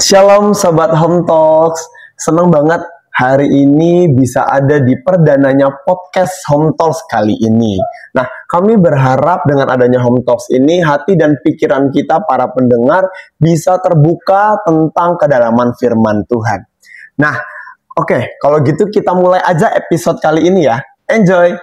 Shalom Sobat Home Talks, senang banget hari ini bisa ada di perdananya podcast Home Talks kali ini. Nah, kami berharap dengan adanya Home Talks ini, hati dan pikiran kita para pendengar bisa terbuka tentang kedalaman firman Tuhan. Nah, oke, kalau gitu kita mulai aja episode kali ini ya. Enjoy!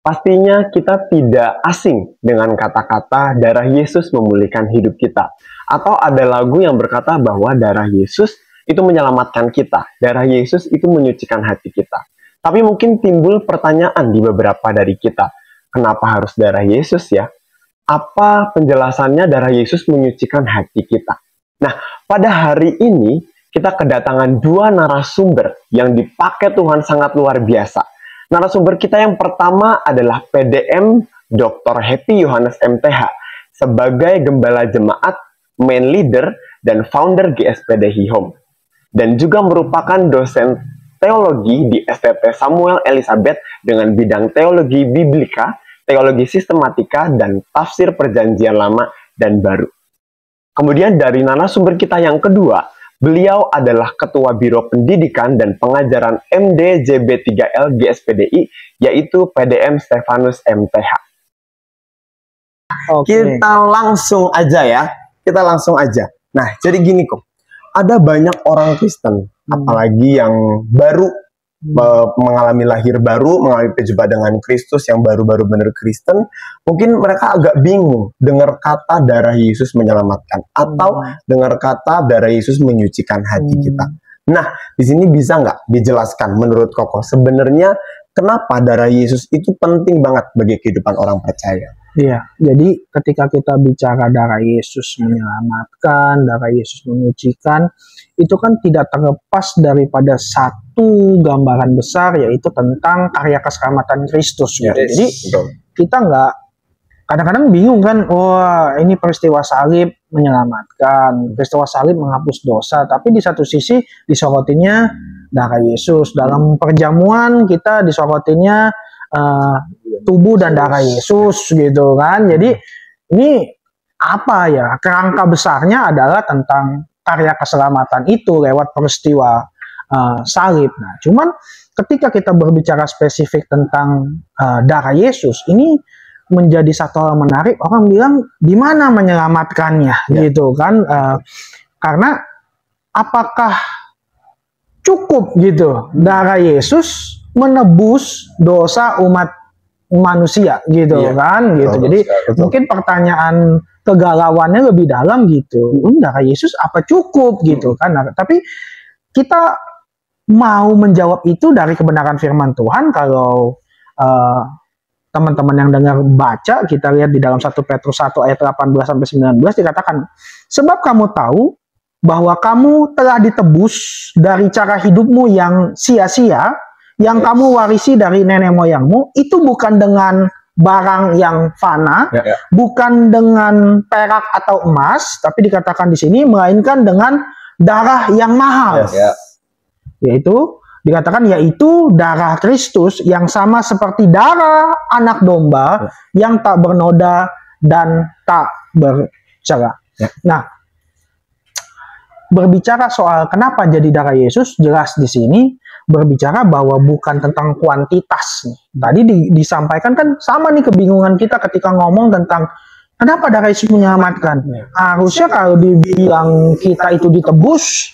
Pastinya kita tidak asing dengan kata-kata darah Yesus memulihkan hidup kita. Atau ada lagu yang berkata bahwa darah Yesus itu menyelamatkan kita. Darah Yesus itu menyucikan hati kita. Tapi mungkin timbul pertanyaan di beberapa dari kita. Kenapa harus darah Yesus ya? Apa penjelasannya darah Yesus menyucikan hati kita? Nah, pada hari ini kita kedatangan dua narasumber yang dipakai Tuhan sangat luar biasa. Narasumber kita yang pertama adalah PDM Dr. Happy Yohanes MTH sebagai Gembala Jemaat, main leader, dan founder GSPDI Home. Dan juga merupakan dosen teologi di STT Samuel Elizabeth dengan bidang teologi biblika, teologi sistematika, dan tafsir perjanjian lama dan baru. Kemudian dari narasumber kita yang kedua, beliau adalah Ketua Biro Pendidikan dan Pengajaran MDJB3L GSPDI, yaitu PDM Stefanus MTH. Kita langsung aja ya, Nah, jadi gini kok, ada banyak orang Kristen, apalagi yang baru mengalami lahir baru, mengalami perjumpaan dengan Kristus yang baru-baru benar Kristen, mungkin mereka agak bingung dengar kata darah Yesus menyelamatkan atau dengar kata darah Yesus menyucikan hati kita. Nah, di sini bisa nggak dijelaskan menurut Koko sebenarnya kenapa darah Yesus itu penting banget bagi kehidupan orang percaya? Iya, jadi ketika kita bicara darah Yesus menyelamatkan, darah Yesus menyucikan, itu kan tidak terlepas daripada satu gambaran besar, yaitu tentang karya keselamatan Kristus. Yes, jadi kita nggak, kadang-kadang bingung kan, wah ini peristiwa salib menyelamatkan, peristiwa salib menghapus dosa, tapi di satu sisi disorotinya darah Yesus. Dalam perjamuan kita disorotinya tubuh dan darah Yesus gitu kan. Jadi ini apa ya, kerangka besarnya adalah tentang karya keselamatan itu lewat peristiwa salib. Nah, cuman ketika kita berbicara spesifik tentang darah Yesus, ini menjadi satu hal menarik. Orang bilang di mana menyelamatkannya gitu kan, karena apakah cukup gitu darah Yesus menebus dosa umat manusia gitu kan gitu. Jadi mungkin pertanyaan kegalauannya lebih dalam gitu. Darah Yesus apa cukup gitu kan. Nah, tapi kita mau menjawab itu dari kebenaran firman Tuhan. Kalau teman-teman yang dengar baca, kita lihat di dalam 1 Petrus 1 ayat 18 sampai 19 dikatakan, sebab kamu tahu bahwa kamu telah ditebus dari cara hidupmu yang sia-sia yang kamu warisi dari nenek moyangmu, itu bukan dengan barang yang fana, bukan dengan perak atau emas, tapi dikatakan di sini melainkan dengan darah yang mahal. Yaitu dikatakan yaitu darah Kristus yang sama seperti darah anak domba yang tak bernoda dan tak bercela. Nah, berbicara soal kenapa jadi darah Yesus, jelas di sini berbicara bahwa bukan tentang kuantitas. Tadi disampaikan kan sama nih kebingungan kita ketika ngomong tentang kenapa darah Yesus menyelamatkan. Harusnya kalau dibilang kita itu ditebus,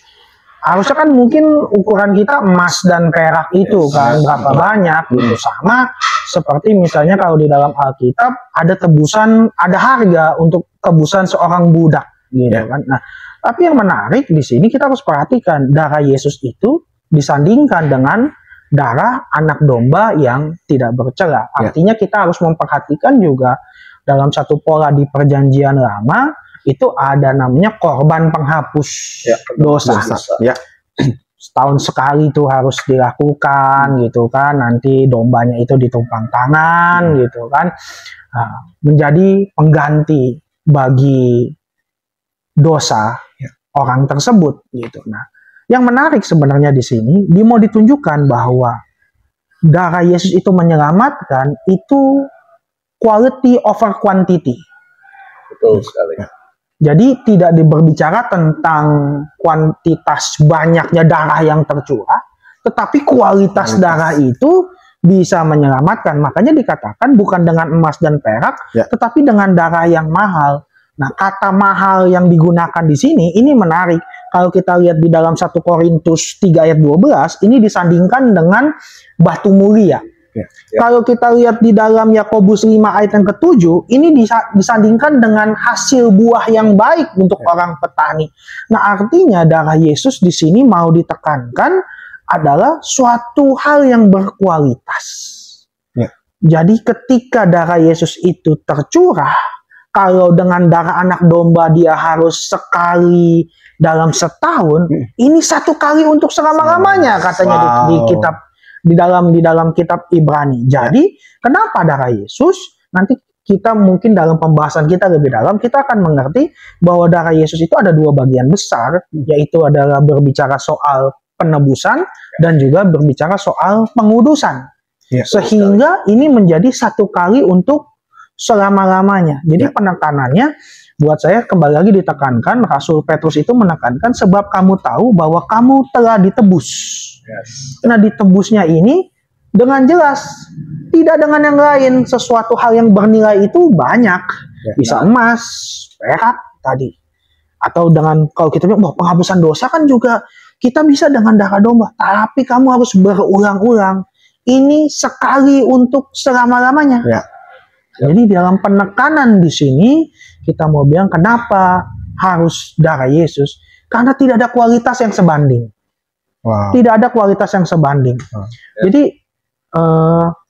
harusnya kan mungkin ukuran kita emas dan perak itu kan berapa banyak gitu. Sama seperti misalnya kalau di dalam Alkitab ada tebusan, ada harga untuk tebusan seorang budak gitu kan. Nah, tapi yang menarik di sini kita harus perhatikan darah Yesus itu disandingkan dengan darah anak domba yang tidak bercela. Artinya kita harus memperhatikan juga dalam satu pola di perjanjian lama itu ada namanya korban penghapus dosa. Setahun sekali itu harus dilakukan gitu kan. Nanti dombanya itu ditumpang tangan gitu kan. Menjadi pengganti bagi dosa orang tersebut gitu. Nah, yang menarik sebenarnya di sini, mau ditunjukkan bahwa darah Yesus itu menyelamatkan, itu quality over quantity. Betul sekali. Jadi tidak berbicara tentang kuantitas banyaknya darah yang tercurah, tetapi kualitas darah itu bisa menyelamatkan. Makanya dikatakan bukan dengan emas dan perak, tetapi dengan darah yang mahal. Nah, kata mahal yang digunakan di sini ini menarik. Kalau kita lihat di dalam 1 Korintus 3 ayat 12, ini disandingkan dengan batu mulia. Kalau kita lihat di dalam Yakobus 5 ayat yang ke-7, ini disandingkan dengan hasil buah yang baik untuk orang petani. Nah, artinya darah Yesus di sini mau ditekankan adalah suatu hal yang berkualitas. Jadi ketika darah Yesus itu tercurah, kalau dengan darah anak domba dia harus sekali dalam setahun, ini 1 kali untuk selama-lamanya katanya di kitab di dalam kitab Ibrani. Jadi, kenapa darah Yesus? Nanti kita mungkin dalam pembahasan kita lebih dalam, kita akan mengerti bahwa darah Yesus itu ada 2 bagian besar, yaitu adalah berbicara soal penebusan dan juga berbicara soal pengudusan. Sehingga ini menjadi 1 kali untuk selama-lamanya. Jadi penekanannya buat saya kembali lagi ditekankan, Rasul Petrus itu menekankan sebab kamu tahu bahwa kamu telah ditebus. Nah, ditebusnya ini dengan jelas, tidak dengan yang lain. Sesuatu hal yang bernilai itu banyak, bisa emas, perak tadi, atau dengan kalau kita bilang penghapusan dosa kan juga kita bisa dengan darah domba. Tapi kamu harus berulang-ulang. Ini sekali untuk selama-lamanya. Jadi dalam penekanan di sini kita mau bilang kenapa harus darah Yesus? Karena tidak ada kualitas yang sebanding. Tidak ada kualitas yang sebanding. Jadi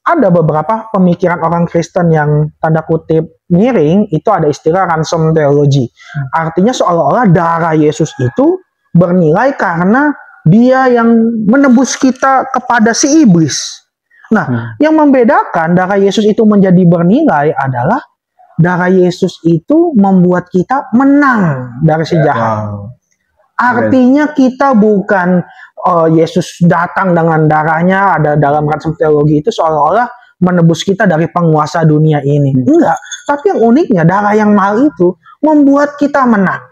ada beberapa pemikiran orang Kristen yang tanda kutip miring, itu ada istilah ransom theology. Artinya seolah-olah darah Yesus itu bernilai karena dia yang menebus kita kepada si iblis. Nah, yang membedakan darah Yesus itu menjadi bernilai adalah darah Yesus itu membuat kita menang dari si jahat. Artinya kita bukan Yesus datang dengan darahnya, ada dalam ransom teologi itu seolah-olah menebus kita dari penguasa dunia ini. Enggak. Tapi yang uniknya darah yang mahal itu membuat kita menang.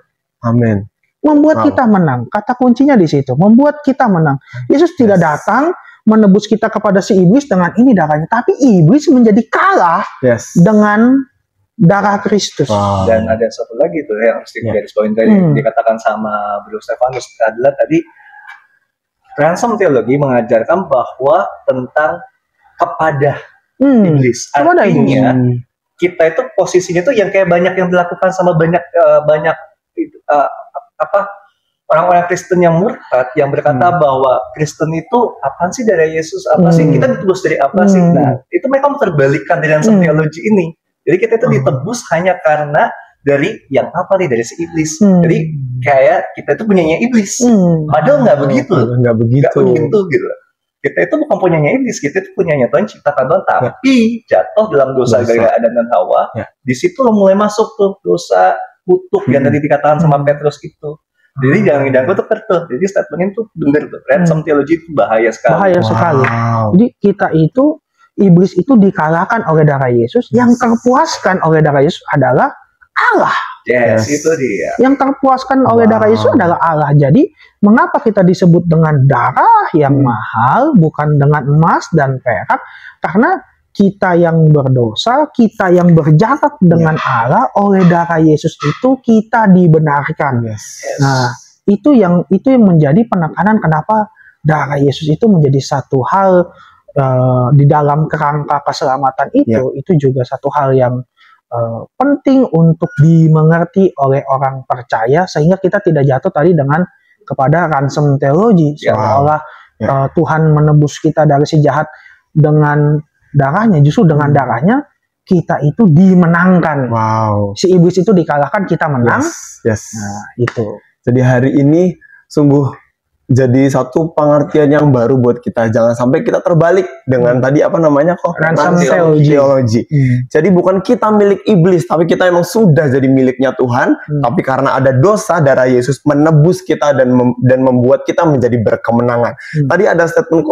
Amin. Membuat kita menang. Kata kuncinya di situ. Membuat kita menang. Yesus tidak datang menebus kita kepada si iblis dengan ini darahnya, tapi iblis menjadi kalah dengan darah Kristus. Dan ada satu lagi tuh yang harus digarisbawahi tadi dikatakan sama Bro Stefanus adalah tadi ransom teologi mengajarkan bahwa tentang kepada iblis. Artinya kita itu posisinya tuh yang kayak banyak yang dilakukan sama banyak orang-orang Kristen yang murtad yang berkata bahwa Kristen itu apa sih dari Yesus, apa sih kita ditebus dari apa sih. Nah, itu mereka terbalikkan dengan teologi ini. Jadi kita itu ditebus hanya karena dari yang apa nih, dari si iblis. Jadi kayak kita itu punyanya iblis. Padahal nggak begitu. Nggak begitu gitu. Kita itu bukan punyanya iblis, kita itu punyanya Tuhan, ciptakan Tuhan, tapi jatuh dalam dosa gara-gara Adam dan Hawa. Di situ mulai masuk tuh dosa kutuk yang tadi dikatakan sama Petrus itu. Jadi jangan tuker tuh. Jadi statement itu benar tuh. Ransom theology itu bahaya sekali. Bahaya sekali. Jadi kita itu, iblis itu dikalahkan oleh darah Yesus. Yang terpuaskan oleh darah Yesus adalah Allah. Itu dia. Yang terpuaskan oleh darah Yesus adalah Allah. Jadi mengapa kita disebut dengan darah yang mahal, bukan dengan emas dan perak? Karena kita yang berdosa, kita yang berjarak dengan Allah, oleh darah Yesus itu kita dibenarkan. Nah, itu yang menjadi penekanan kenapa darah Yesus itu menjadi satu hal di dalam kerangka keselamatan itu juga satu hal yang penting untuk dimengerti oleh orang percaya, sehingga kita tidak jatuh tadi dengan kepada ransom teologi seolah-olah Tuhan menebus kita dari si jahat dengan darahnya. Justru dengan darahnya kita itu dimenangkan. Si iblis itu dikalahkan, kita menang. Nah, itu. Jadi hari ini sungguh jadi satu pengertian yang baru buat kita. Jangan sampai kita terbalik dengan tadi apa namanya kok? Ransom theology. Jadi bukan kita milik iblis, tapi kita emang sudah jadi miliknya Tuhan. Tapi karena ada dosa, darah Yesus menebus kita dan membuat kita menjadi berkemenangan. Tadi ada statement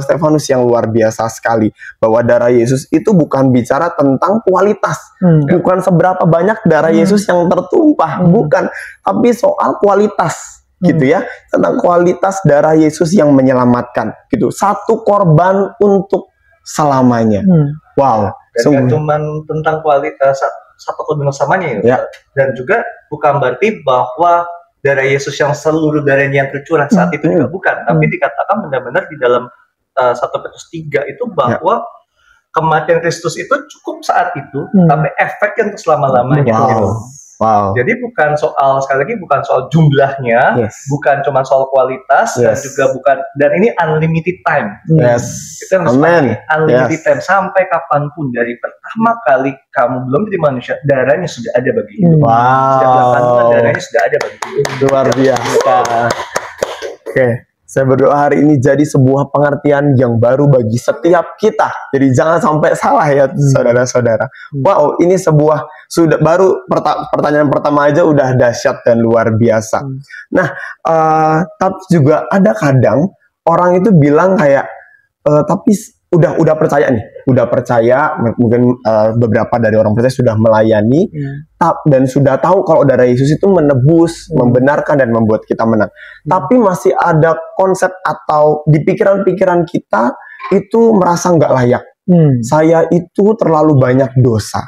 Stefanus yang luar biasa sekali, bahwa darah Yesus itu bukan bicara tentang kualitas, bukan seberapa banyak darah Yesus yang tertumpah, bukan, tapi soal kualitas. Gitu ya, tentang kualitas darah Yesus yang menyelamatkan gitu, satu korban untuk selamanya. Wow, dan gak cuma tentang kualitas satu korban samanya ya. Dan juga bukan berarti bahwa darah Yesus yang seluruh darahnya yang tercurah saat itu juga bukan, tapi dikatakan benar-benar di dalam 1 Petrus 3 itu bahwa kematian Kristus itu cukup saat itu, tapi efeknya untuk selama-lamanya. Gitu. Wow. Jadi bukan soal, sekali lagi bukan soal jumlahnya, bukan cuma soal kualitas, dan juga bukan, dan ini unlimited time. Itu yang disebut unlimited time, sampai kapanpun, dari pertama kali kamu belum jadi manusia, darahnya sudah ada bagi hidup. Sejak kandungan darahnya sudah ada bagi hidup. Luar biasa. Oke. Saya berdoa hari ini jadi sebuah pengertian yang baru bagi setiap kita. Jadi jangan sampai salah ya saudara-saudara. Wow, ini sudah baru pertanyaan pertama aja udah dahsyat dan luar biasa. Nah, tapi juga ada kadang orang itu bilang kayak, tapi udah percaya nih, udah percaya, mungkin beberapa dari orang percaya sudah melayani dan sudah tahu kalau darah Yesus itu menebus, membenarkan dan membuat kita menang. Tapi masih ada konsep atau di pikiran-pikiran kita itu merasa nggak layak. Saya itu terlalu banyak dosa.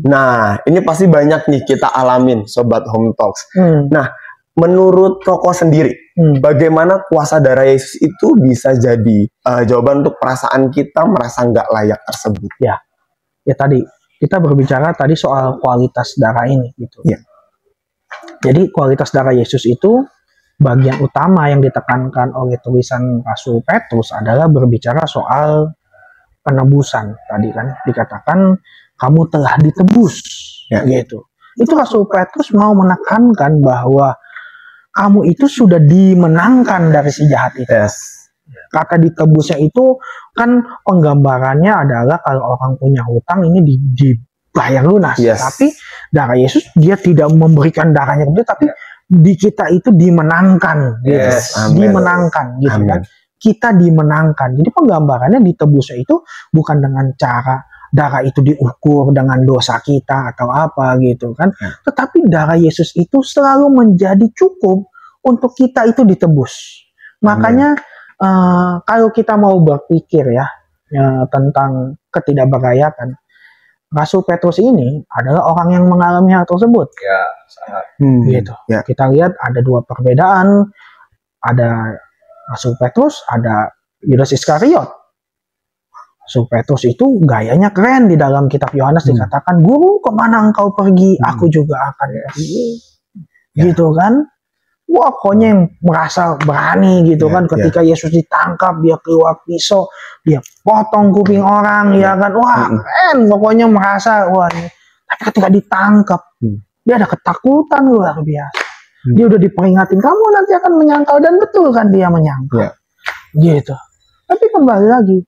Nah, ini pasti banyak nih kita alamin, Sobat Home Talks. Nah, menurut Koko sendiri, bagaimana kuasa darah Yesus itu bisa jadi jawaban untuk perasaan kita merasa nggak layak tersebut? Ya tadi kita berbicara tadi soal kualitas darah ini, gitu. Jadi kualitas darah Yesus itu bagian utama yang ditekankan oleh tulisan Rasul Petrus adalah berbicara soal penebusan. Tadi kan dikatakan kamu telah ditebus, gitu. Itu Rasul Petrus mau menekankan bahwa kamu itu sudah dimenangkan dari si jahat itu. Kata ditebusnya itu kan penggambarannya adalah kalau orang punya hutang ini dibayar lunas. Tapi darah Yesus dia tidak memberikan darahnya kepada, tapi di kita itu dimenangkan, gitu. Dimenangkan, gitu kan? Kita dimenangkan. Jadi penggambarannya ditebusnya itu bukan dengan cara darah itu diukur dengan dosa kita atau apa gitu kan. Tetapi darah Yesus itu selalu menjadi cukup untuk kita itu ditebus. Makanya kalau kita mau berpikir ya tentang ketidakberlayakan, Rasul Petrus ini adalah orang yang mengalami hal tersebut. Sangat. Gitu. Kita lihat ada dua perbedaan. Ada Rasul Petrus, ada Yudas Iskariot. Rasul Petrus itu gayanya keren. Di dalam kitab Yohanes dikatakan, "Guru, kemana engkau pergi? Aku juga akan pergi." Gitu kan. Wah, pokoknya yang merasa berani gitu kan. Ketika Yesus ditangkap, dia keluar pisau, dia potong kuping orang, ya kan. Wah, keren. Pokoknya merasa, wah. Tapi ketika ditangkap, dia ada ketakutan luar biasa. Dia udah diperingatin, kamu nanti akan menyangkal, dan betul kan dia menyangkal. Gitu. Tapi kembali lagi,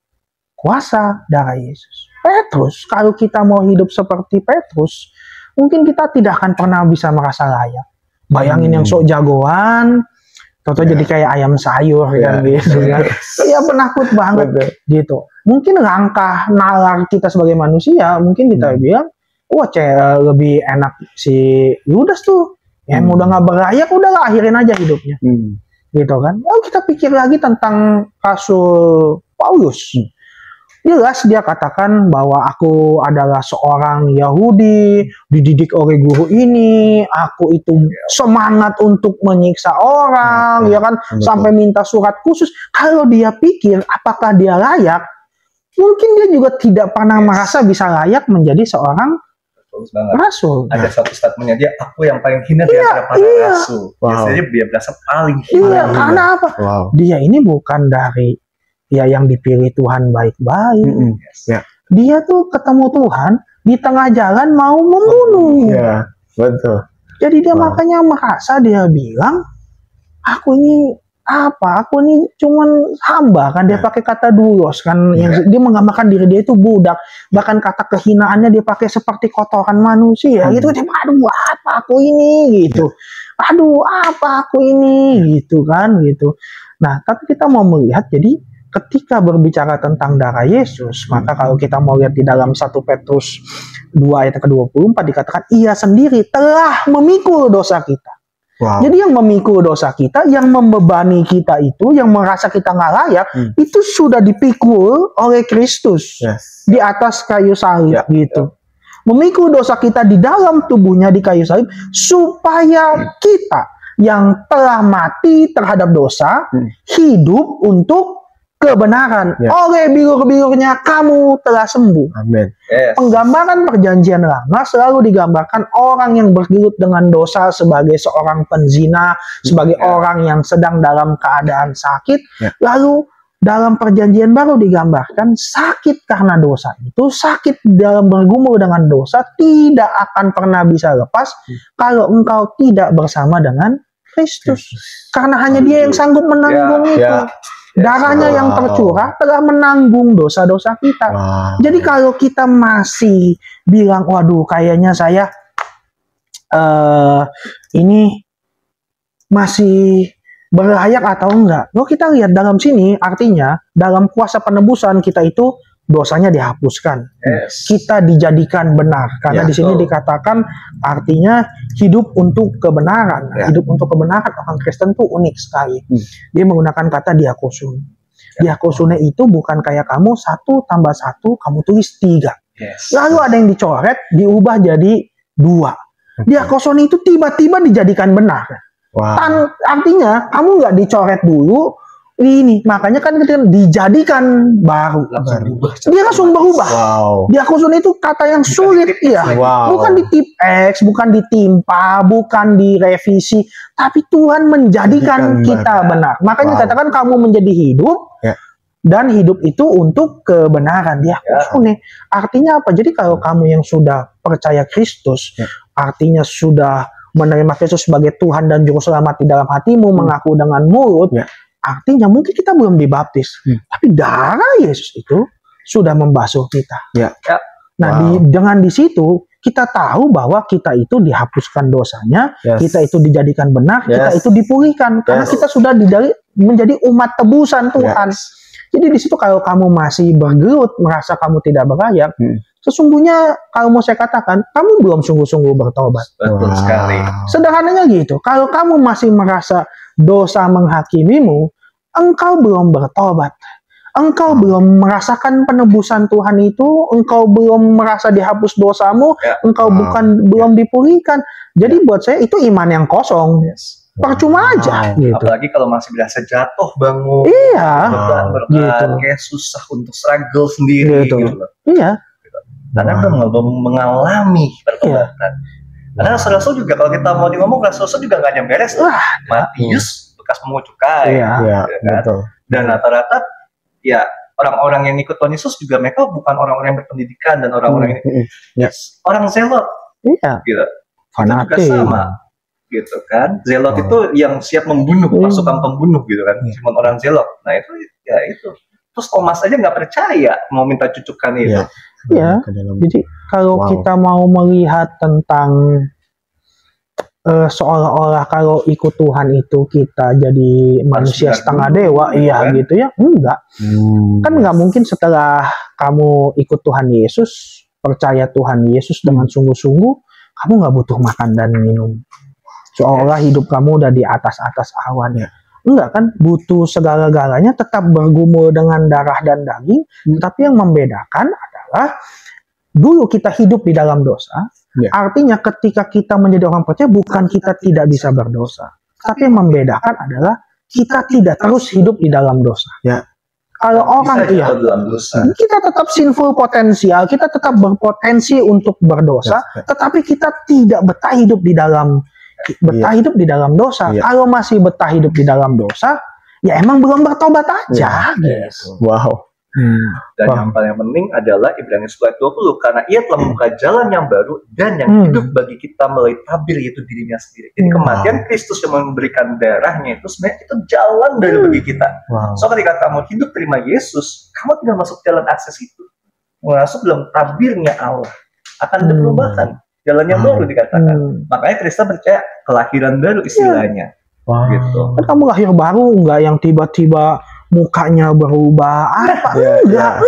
kuasa darah Yesus. Petrus, kalau kita mau hidup seperti Petrus, mungkin kita tidak akan pernah bisa merasa layak. Bayangin yang sok jagoan, toto jadi kayak ayam sayur kan gitu kan. Iya, penakut banget gitu. Mungkin langkah nalar kita sebagai manusia, mungkin kita bilang, wah lebih enak si Yudas tuh, yang udah nggak berlayak, udahlah akhirin aja hidupnya. Gitu kan. Lalu kita pikir lagi tentang Rasul Paulus. Jelas dia katakan bahwa aku adalah seorang Yahudi, dididik oleh guru ini, aku itu semangat untuk menyiksa orang, ya kan, sampai minta surat khusus. Kalau dia pikir apakah dia layak, mungkin dia juga tidak pernah merasa bisa layak menjadi seorang rasul. Ada satu statementnya dia, aku yang paling hina di antara para rasul. Biasanya dia berasa paling hina. Karena apa? Dia ini bukan dari yang dipilih Tuhan baik-baik. Dia tuh ketemu Tuhan di tengah jalan mau membunuh. Betul. Jadi dia makanya merasa, dia bilang, aku ini apa? Aku ini cuman hamba kan, dia pakai kata doulos kan, yang dia menggambarkan diri dia itu budak, bahkan kata kehinaannya dia pakai seperti kotoran manusia gitu. Dia, aduh apa aku ini gitu, aduh apa aku ini gitu kan gitu. Nah, tapi kita mau melihat, jadi ketika berbicara tentang darah Yesus, maka kalau kita mau lihat di dalam 1 Petrus 2 ayat ke-24 dikatakan ia sendiri telah memikul dosa kita. Wow. Jadi yang memikul dosa kita, yang membebani kita itu, yang merasa kita nggak layak, itu sudah dipikul oleh Kristus di atas kayu salib gitu. Memikul dosa kita di dalam tubuhnya di kayu salib, supaya kita yang telah mati terhadap dosa, hidup untuk kebenaran. Oleh bilur-bilurnya kamu telah sembuh. Amin. Penggambaran perjanjian lama selalu digambarkan orang yang bergelut dengan dosa sebagai seorang penzina, sebagai orang yang sedang dalam keadaan sakit. Lalu dalam perjanjian baru digambarkan sakit karena dosa itu, sakit dalam bergumul dengan dosa tidak akan pernah bisa lepas kalau engkau tidak bersama dengan Kristus. Karena hanya Dia yang sanggup menanggung itu. Darahnya yang tercurah telah menanggung dosa-dosa kita. Jadi kalau kita masih bilang, waduh kayaknya saya ini masih berlayak atau enggak. Loh, kita lihat dalam sini, artinya dalam kuasa penebusan kita itu dosanya dihapuskan. Kita dijadikan benar. Karena di sini dikatakan artinya hidup untuk kebenaran. Hidup untuk kebenaran orang Kristen tuh unik sekali. Dia menggunakan kata diakosun. Diakosunnya itu bukan kayak kamu 1 tambah 1 kamu tulis 3. Lalu ada yang dicoret diubah jadi 2. Diakosun itu tiba-tiba dijadikan benar. Artinya kamu nggak dicoret dulu ini, makanya kan ketika dijadikan baru, dia langsung berubah. Diakosun itu kata yang sulit, bukan ditip X, bukan ditimpa, bukan direvisi, tapi Tuhan menjadikan kita benar. Makanya katakan kamu menjadi hidup, dan hidup itu untuk kebenaran. Diakosun artinya apa? Jadi kalau kamu yang sudah percaya Kristus, artinya sudah menerima Kristus sebagai Tuhan dan Juru Selamat di dalam hatimu, mengaku dengan mulut, artinya mungkin kita belum dibaptis, tapi darah Yesus itu sudah membasuh kita. Nah, dengan di situ kita tahu bahwa kita itu dihapuskan dosanya, kita itu dijadikan benar, kita itu dipulihkan karena kita sudah menjadi umat tebusan Tuhan. Jadi di situ kalau kamu masih bergelut, merasa kamu tidak berlayak, sesungguhnya kalau mau saya katakan, kamu belum sungguh-sungguh bertobat. Betul sekali. Sederhananya gitu. Kalau kamu masih merasa dosa menghakimimu, engkau belum bertobat. Engkau belum merasakan penebusan Tuhan itu, engkau belum merasa dihapus dosamu, engkau belum dipulihkan. Jadi buat saya itu iman yang kosong. Percuma aja gitu. Apalagi kalau masih berasa jatuh bangun. Gitu. Kayak susah untuk struggle sendiri gitu. Karena belum mengalami pertobatan. Karena Rasul juga kalau kita mau ngomong, Rasul juga nggak nyampe beres. Matius bekas pemungut cukai. Dan rata-rata orang-orang yang ikut Tuhan Yesus juga mereka bukan orang-orang yang berpendidikan dan orang-orang yang orang zelot. Gitu. Fanatik. Itu juga sama. Gitu kan. Zelot itu yang siap membunuh, pasukan pembunuh gitu kan. Cuma orang zelot. Nah itu itu. Terus Thomas aja nggak percaya mau minta cucukan itu. Jadi kalau kita mau melihat tentang seolah-olah kalau ikut Tuhan itu kita jadi manusia setengah dewa, gitu ya, enggak. Kan nggak mungkin setelah kamu ikut Tuhan Yesus, percaya Tuhan Yesus dengan sungguh-sungguh, kamu nggak butuh makan dan minum. Seolah hidup kamu udah di atas-atas awan. Enggak kan, butuh segala-galanya, tetap bergumul dengan darah dan daging, tapi yang membedakan adalah dulu kita hidup di dalam dosa, artinya ketika kita menjadi orang percaya, bukan kita tidak bisa berdosa, tapi yang membedakan adalah kita tidak terus hidup di dalam dosa. Kalau orang kita tetap sinful potensial, kita tetap berpotensi untuk berdosa, tetapi kita tidak betah hidup di dalam dosa. Kalau masih betah hidup di dalam dosa, ya emang belum bertobat aja. Gitu. Dan yang paling penting adalah Ibrani 10 ayat 20, karena ia telah membuka jalan yang baru dan yang hidup bagi kita melalui tabir, yaitu dirinya sendiri. Jadi kematian Kristus yang memberikan darahnya itu sebenarnya itu jalan baru bagi kita. So ketika kamu hidup terima Yesus, kamu tidak masuk jalan akses itu, masuk dalam tabirnya Allah, akan ada perubahan, jalan yang baru dikatakan. Makanya Kristen percaya kelahiran baru istilahnya. Gitu. Kan kamu lahir baru, enggak yang tiba-tiba mukanya berubah apa? Enggak.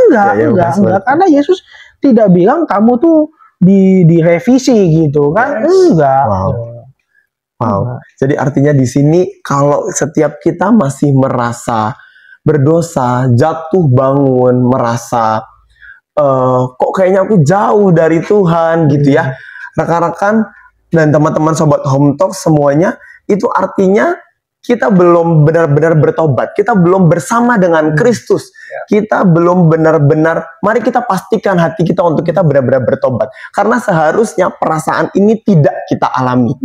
Karena Yesus tidak bilang kamu tuh direvisi gitu kan? Enggak. Wow. Jadi artinya di sini kalau setiap kita masih merasa berdosa, jatuh bangun, merasa kok kayaknya aku jauh dari Tuhan gitu ya. Rekan-rekan dan teman-teman sobat Home Talk semuanya, itu artinya kita belum benar-benar bertobat. Kita belum bersama dengan Kristus. Kita belum benar-benar, mari kita pastikan hati kita untuk kita benar-benar bertobat. Karena seharusnya perasaan ini tidak kita alami.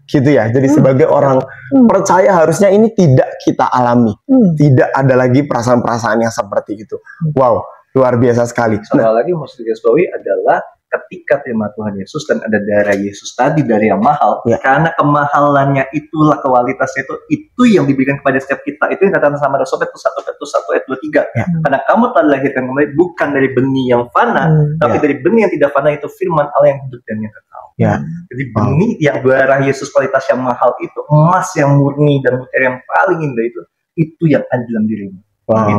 Gitu ya. Jadi sebagai orang percaya harusnya ini tidak kita alami. Tidak ada lagi perasaan-perasaan yang seperti itu. Wow, luar biasa sekali. Soal lagi mau digarisbawahi adalah ketika terima Tuhan Yesus dan ada darah Yesus tadi, dari yang mahal, karena kemahalannya itulah kualitasnya itu yang diberikan kepada setiap kita. Itu yang katakan sama Rasul Petrus 1 ayat 23. Karena kamu telah dilahirkan kembali bukan dari benih yang fana, tapi dari benih yang tidak fana, itu firman Allah yang hidup dan yang kekal. Jadi benih yang darah Yesus kualitas yang mahal itu, emas yang murni dan mutiara yang paling indah itu yang ada dalam dirimu.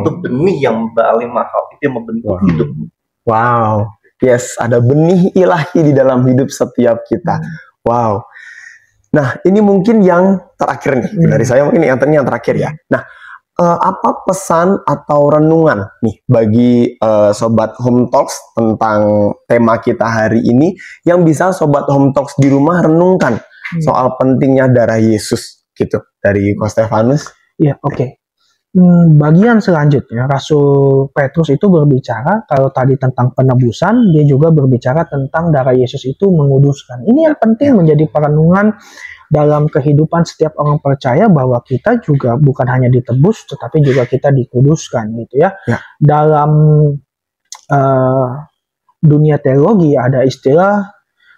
Itu benih yang paling mahal, itu yang membentuk hidupmu. Wow. Yes, ada benih ilahi di dalam hidup setiap kita. Wow. Nah, ini mungkin yang terakhir nih. Dari saya mungkin yang terakhir ya. Nah, apa pesan atau renungan nih bagi Sobat Home Talks tentang tema kita hari ini yang bisa Sobat Home Talks di rumah renungkan soal pentingnya darah Yesus gitu, dari Ko Stefanus? Iya, oke. Bagian selanjutnya, Rasul Petrus itu berbicara, kalau tadi tentang penebusan, dia juga berbicara tentang darah Yesus itu menguduskan. Ini yang penting menjadi perenungan dalam kehidupan setiap orang percaya, bahwa kita juga bukan hanya ditebus, tetapi juga kita dikuduskan gitu ya. Dalam dunia teologi ada istilah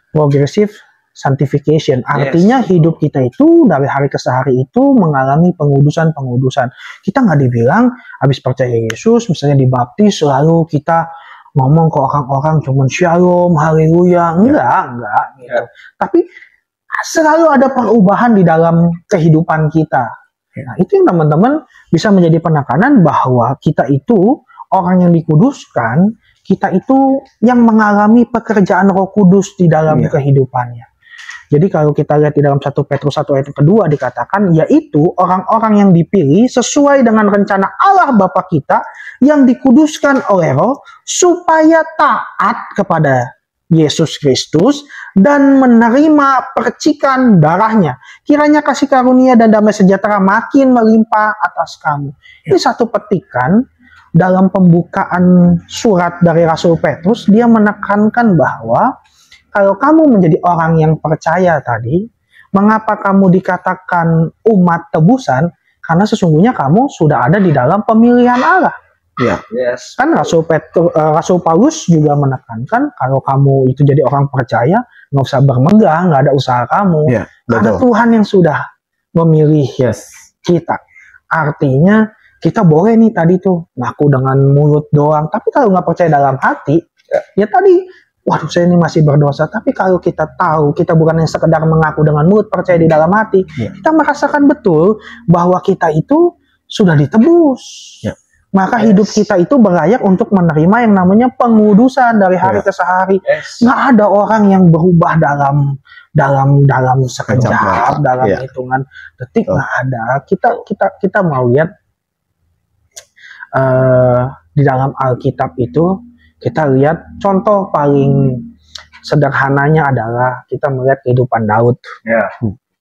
progressive sanctification, artinya hidup kita itu dari hari ke hari itu mengalami pengudusan-pengudusan. Kita nggak dibilang habis percaya Yesus, misalnya dibaptis, lalu kita ngomong ke orang-orang cuman shalom, haleluya, enggak gitu. Tapi selalu ada perubahan di dalam kehidupan kita. Nah, itu yang teman-teman bisa menjadi penekanan bahwa kita itu orang yang dikuduskan, kita itu yang mengalami pekerjaan Roh Kudus di dalam kehidupannya. Jadi kalau kita lihat di dalam 1 Petrus 1 ayat kedua dikatakan, yaitu orang-orang yang dipilih sesuai dengan rencana Allah Bapa kita yang dikuduskan oleh Roh, supaya taat kepada Yesus Kristus dan menerima percikan darahnya. Kiranya kasih karunia dan damai sejahtera makin melimpah atas kamu. Ini satu petikan dalam pembukaan surat dari Rasul Petrus. Dia menekankan bahwa kalau kamu menjadi orang yang percaya tadi, mengapa kamu dikatakan umat tebusan? Karena sesungguhnya kamu sudah ada di dalam pemilihan Allah. Kan Rasul Paulus juga menekankan kalau kamu itu jadi orang percaya, nggak usah bermegah, nggak ada usaha kamu. Karena Tuhan yang sudah memilih kita. Artinya kita boleh nih tadi tuh ngaku dengan mulut doang, tapi kalau nggak percaya dalam hati, ya tadi, waduh saya ini masih berdosa. Tapi kalau kita tahu, kita bukan yang sekedar mengaku dengan mulut, percaya di dalam hati, kita merasakan betul bahwa kita itu sudah ditebus. Maka hidup kita itu berlayak untuk menerima yang namanya pengudusan dari hari ke hari. Nggak ada orang yang berubah dalam sekejap, dalam hitungan detik, nggak ada. Kita mau lihat di dalam Alkitab itu, kita lihat contoh paling sederhananya adalah kita melihat kehidupan Daud.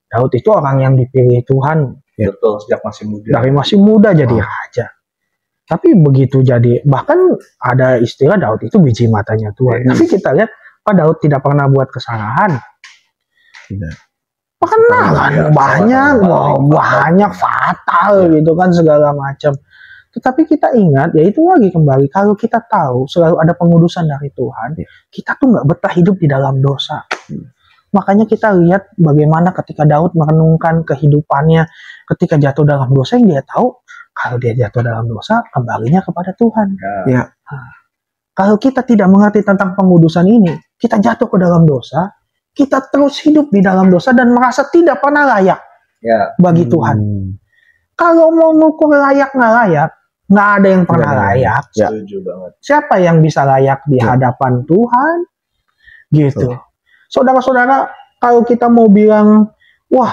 Daud itu orang yang dipilih Tuhan. Betul, sejak masih muda. Dari masih muda jadi raja. Tapi begitu jadi, bahkan ada istilah Daud itu biji matanya Tuhan. Tapi kita lihat, Pak Daud tidak pernah buat kesalahan. Pernah kan, banyak fatal gitu kan segala macam. Tetapi kita ingat, ya itu lagi kembali, kalau kita tahu selalu ada pengudusan dari Tuhan, kita tuh nggak betah hidup di dalam dosa. Makanya kita lihat bagaimana ketika Daud merenungkan kehidupannya ketika jatuh dalam dosa, yang dia tahu kalau dia jatuh dalam dosa, kembalinya kepada Tuhan. Ya. Nah, kalau kita tidak mengerti tentang pengudusan ini, kita jatuh ke dalam dosa, kita terus hidup di dalam dosa dan merasa tidak pernah layak bagi Tuhan. Kalau mau mengukur layak nggak layak, nggak ada yang pernah layak. Setuju banget. Siapa yang bisa layak di hadapan Tuhan? Gitu. Saudara-saudara, kalau kita mau bilang, wah,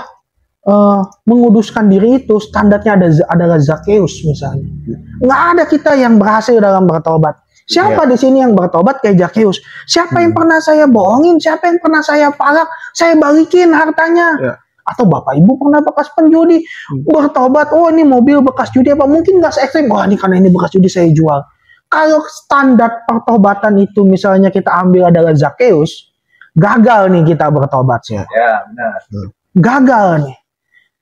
menguduskan diri itu standarnya adalah Zakheus misalnya. Nggak ada kita yang berhasil dalam bertobat. Siapa di sini yang bertobat kayak Zakheus? Siapa yang pernah saya bohongin? Siapa yang pernah saya palak? Saya balikin hartanya. Atau bapak ibu pernah bekas penjudi, bertobat, oh ini mobil bekas judi apa? Mungkin nggak se-ekstrim, wah ini karena ini bekas judi saya jual. Kalau standar pertobatan itu misalnya kita ambil adalah Zakheus, gagal nih kita bertobat. Ya, benar. Gagal nih.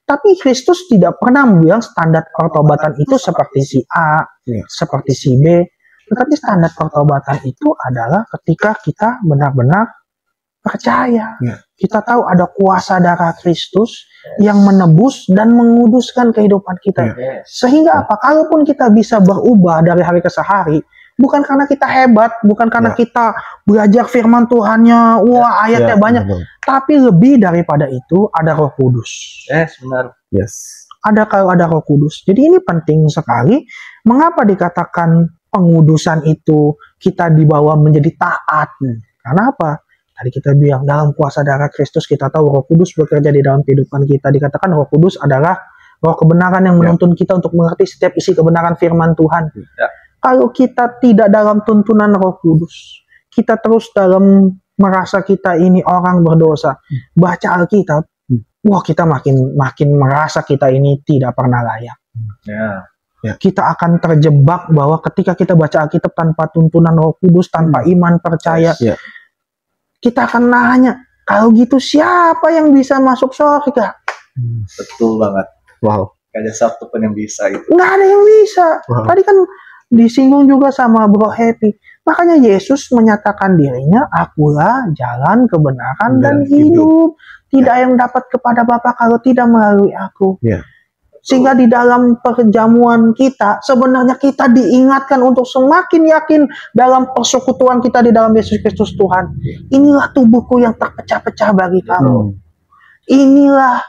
Tapi Kristus tidak pernah bilang standar pertobatan itu seperti si A, seperti si B. Tetapi standar pertobatan itu adalah ketika kita benar-benar percaya. Kita tahu ada kuasa darah Kristus yang menebus dan menguduskan kehidupan kita. Sehingga apa? Kalaupun kita bisa berubah dari hari ke hari, bukan karena kita hebat, bukan karena kita belajar firman Tuhannya, wah ayatnya banyak. Tapi lebih daripada itu ada Roh Kudus. Benar. Kalau ada Roh Kudus. Jadi ini penting sekali. Mengapa dikatakan pengudusan itu kita dibawa menjadi taat? Karena apa? Tadi kita bilang dalam kuasa darah Kristus kita tahu Roh Kudus bekerja di dalam kehidupan kita. Dikatakan Roh Kudus adalah Roh kebenaran yang menuntun kita untuk mengerti setiap isi kebenaran firman Tuhan. Kalau kita tidak dalam tuntunan Roh Kudus, kita terus dalam merasa kita ini orang berdosa, baca Alkitab, wah kita makin merasa kita ini tidak pernah layak. Kita akan terjebak bahwa ketika kita baca Alkitab tanpa tuntunan Roh Kudus, tanpa iman percaya, kita akan nanya, kalau gitu siapa yang bisa masuk surga? Betul banget. Wow. Gak ada satu pun yang bisa itu. Nggak ada yang bisa. Tadi kan disinggung juga sama Bro Happy. Makanya Yesus menyatakan dirinya, akulah jalan, kebenaran, dan hidup. Tidak yang dapat kepada Bapa kalau tidak melalui aku. Sehingga di dalam perjamuan kita, sebenarnya kita diingatkan untuk semakin yakin dalam persekutuan kita di dalam Yesus Kristus Tuhan. Inilah tubuhku yang terpecah-pecah bagi kamu. Inilah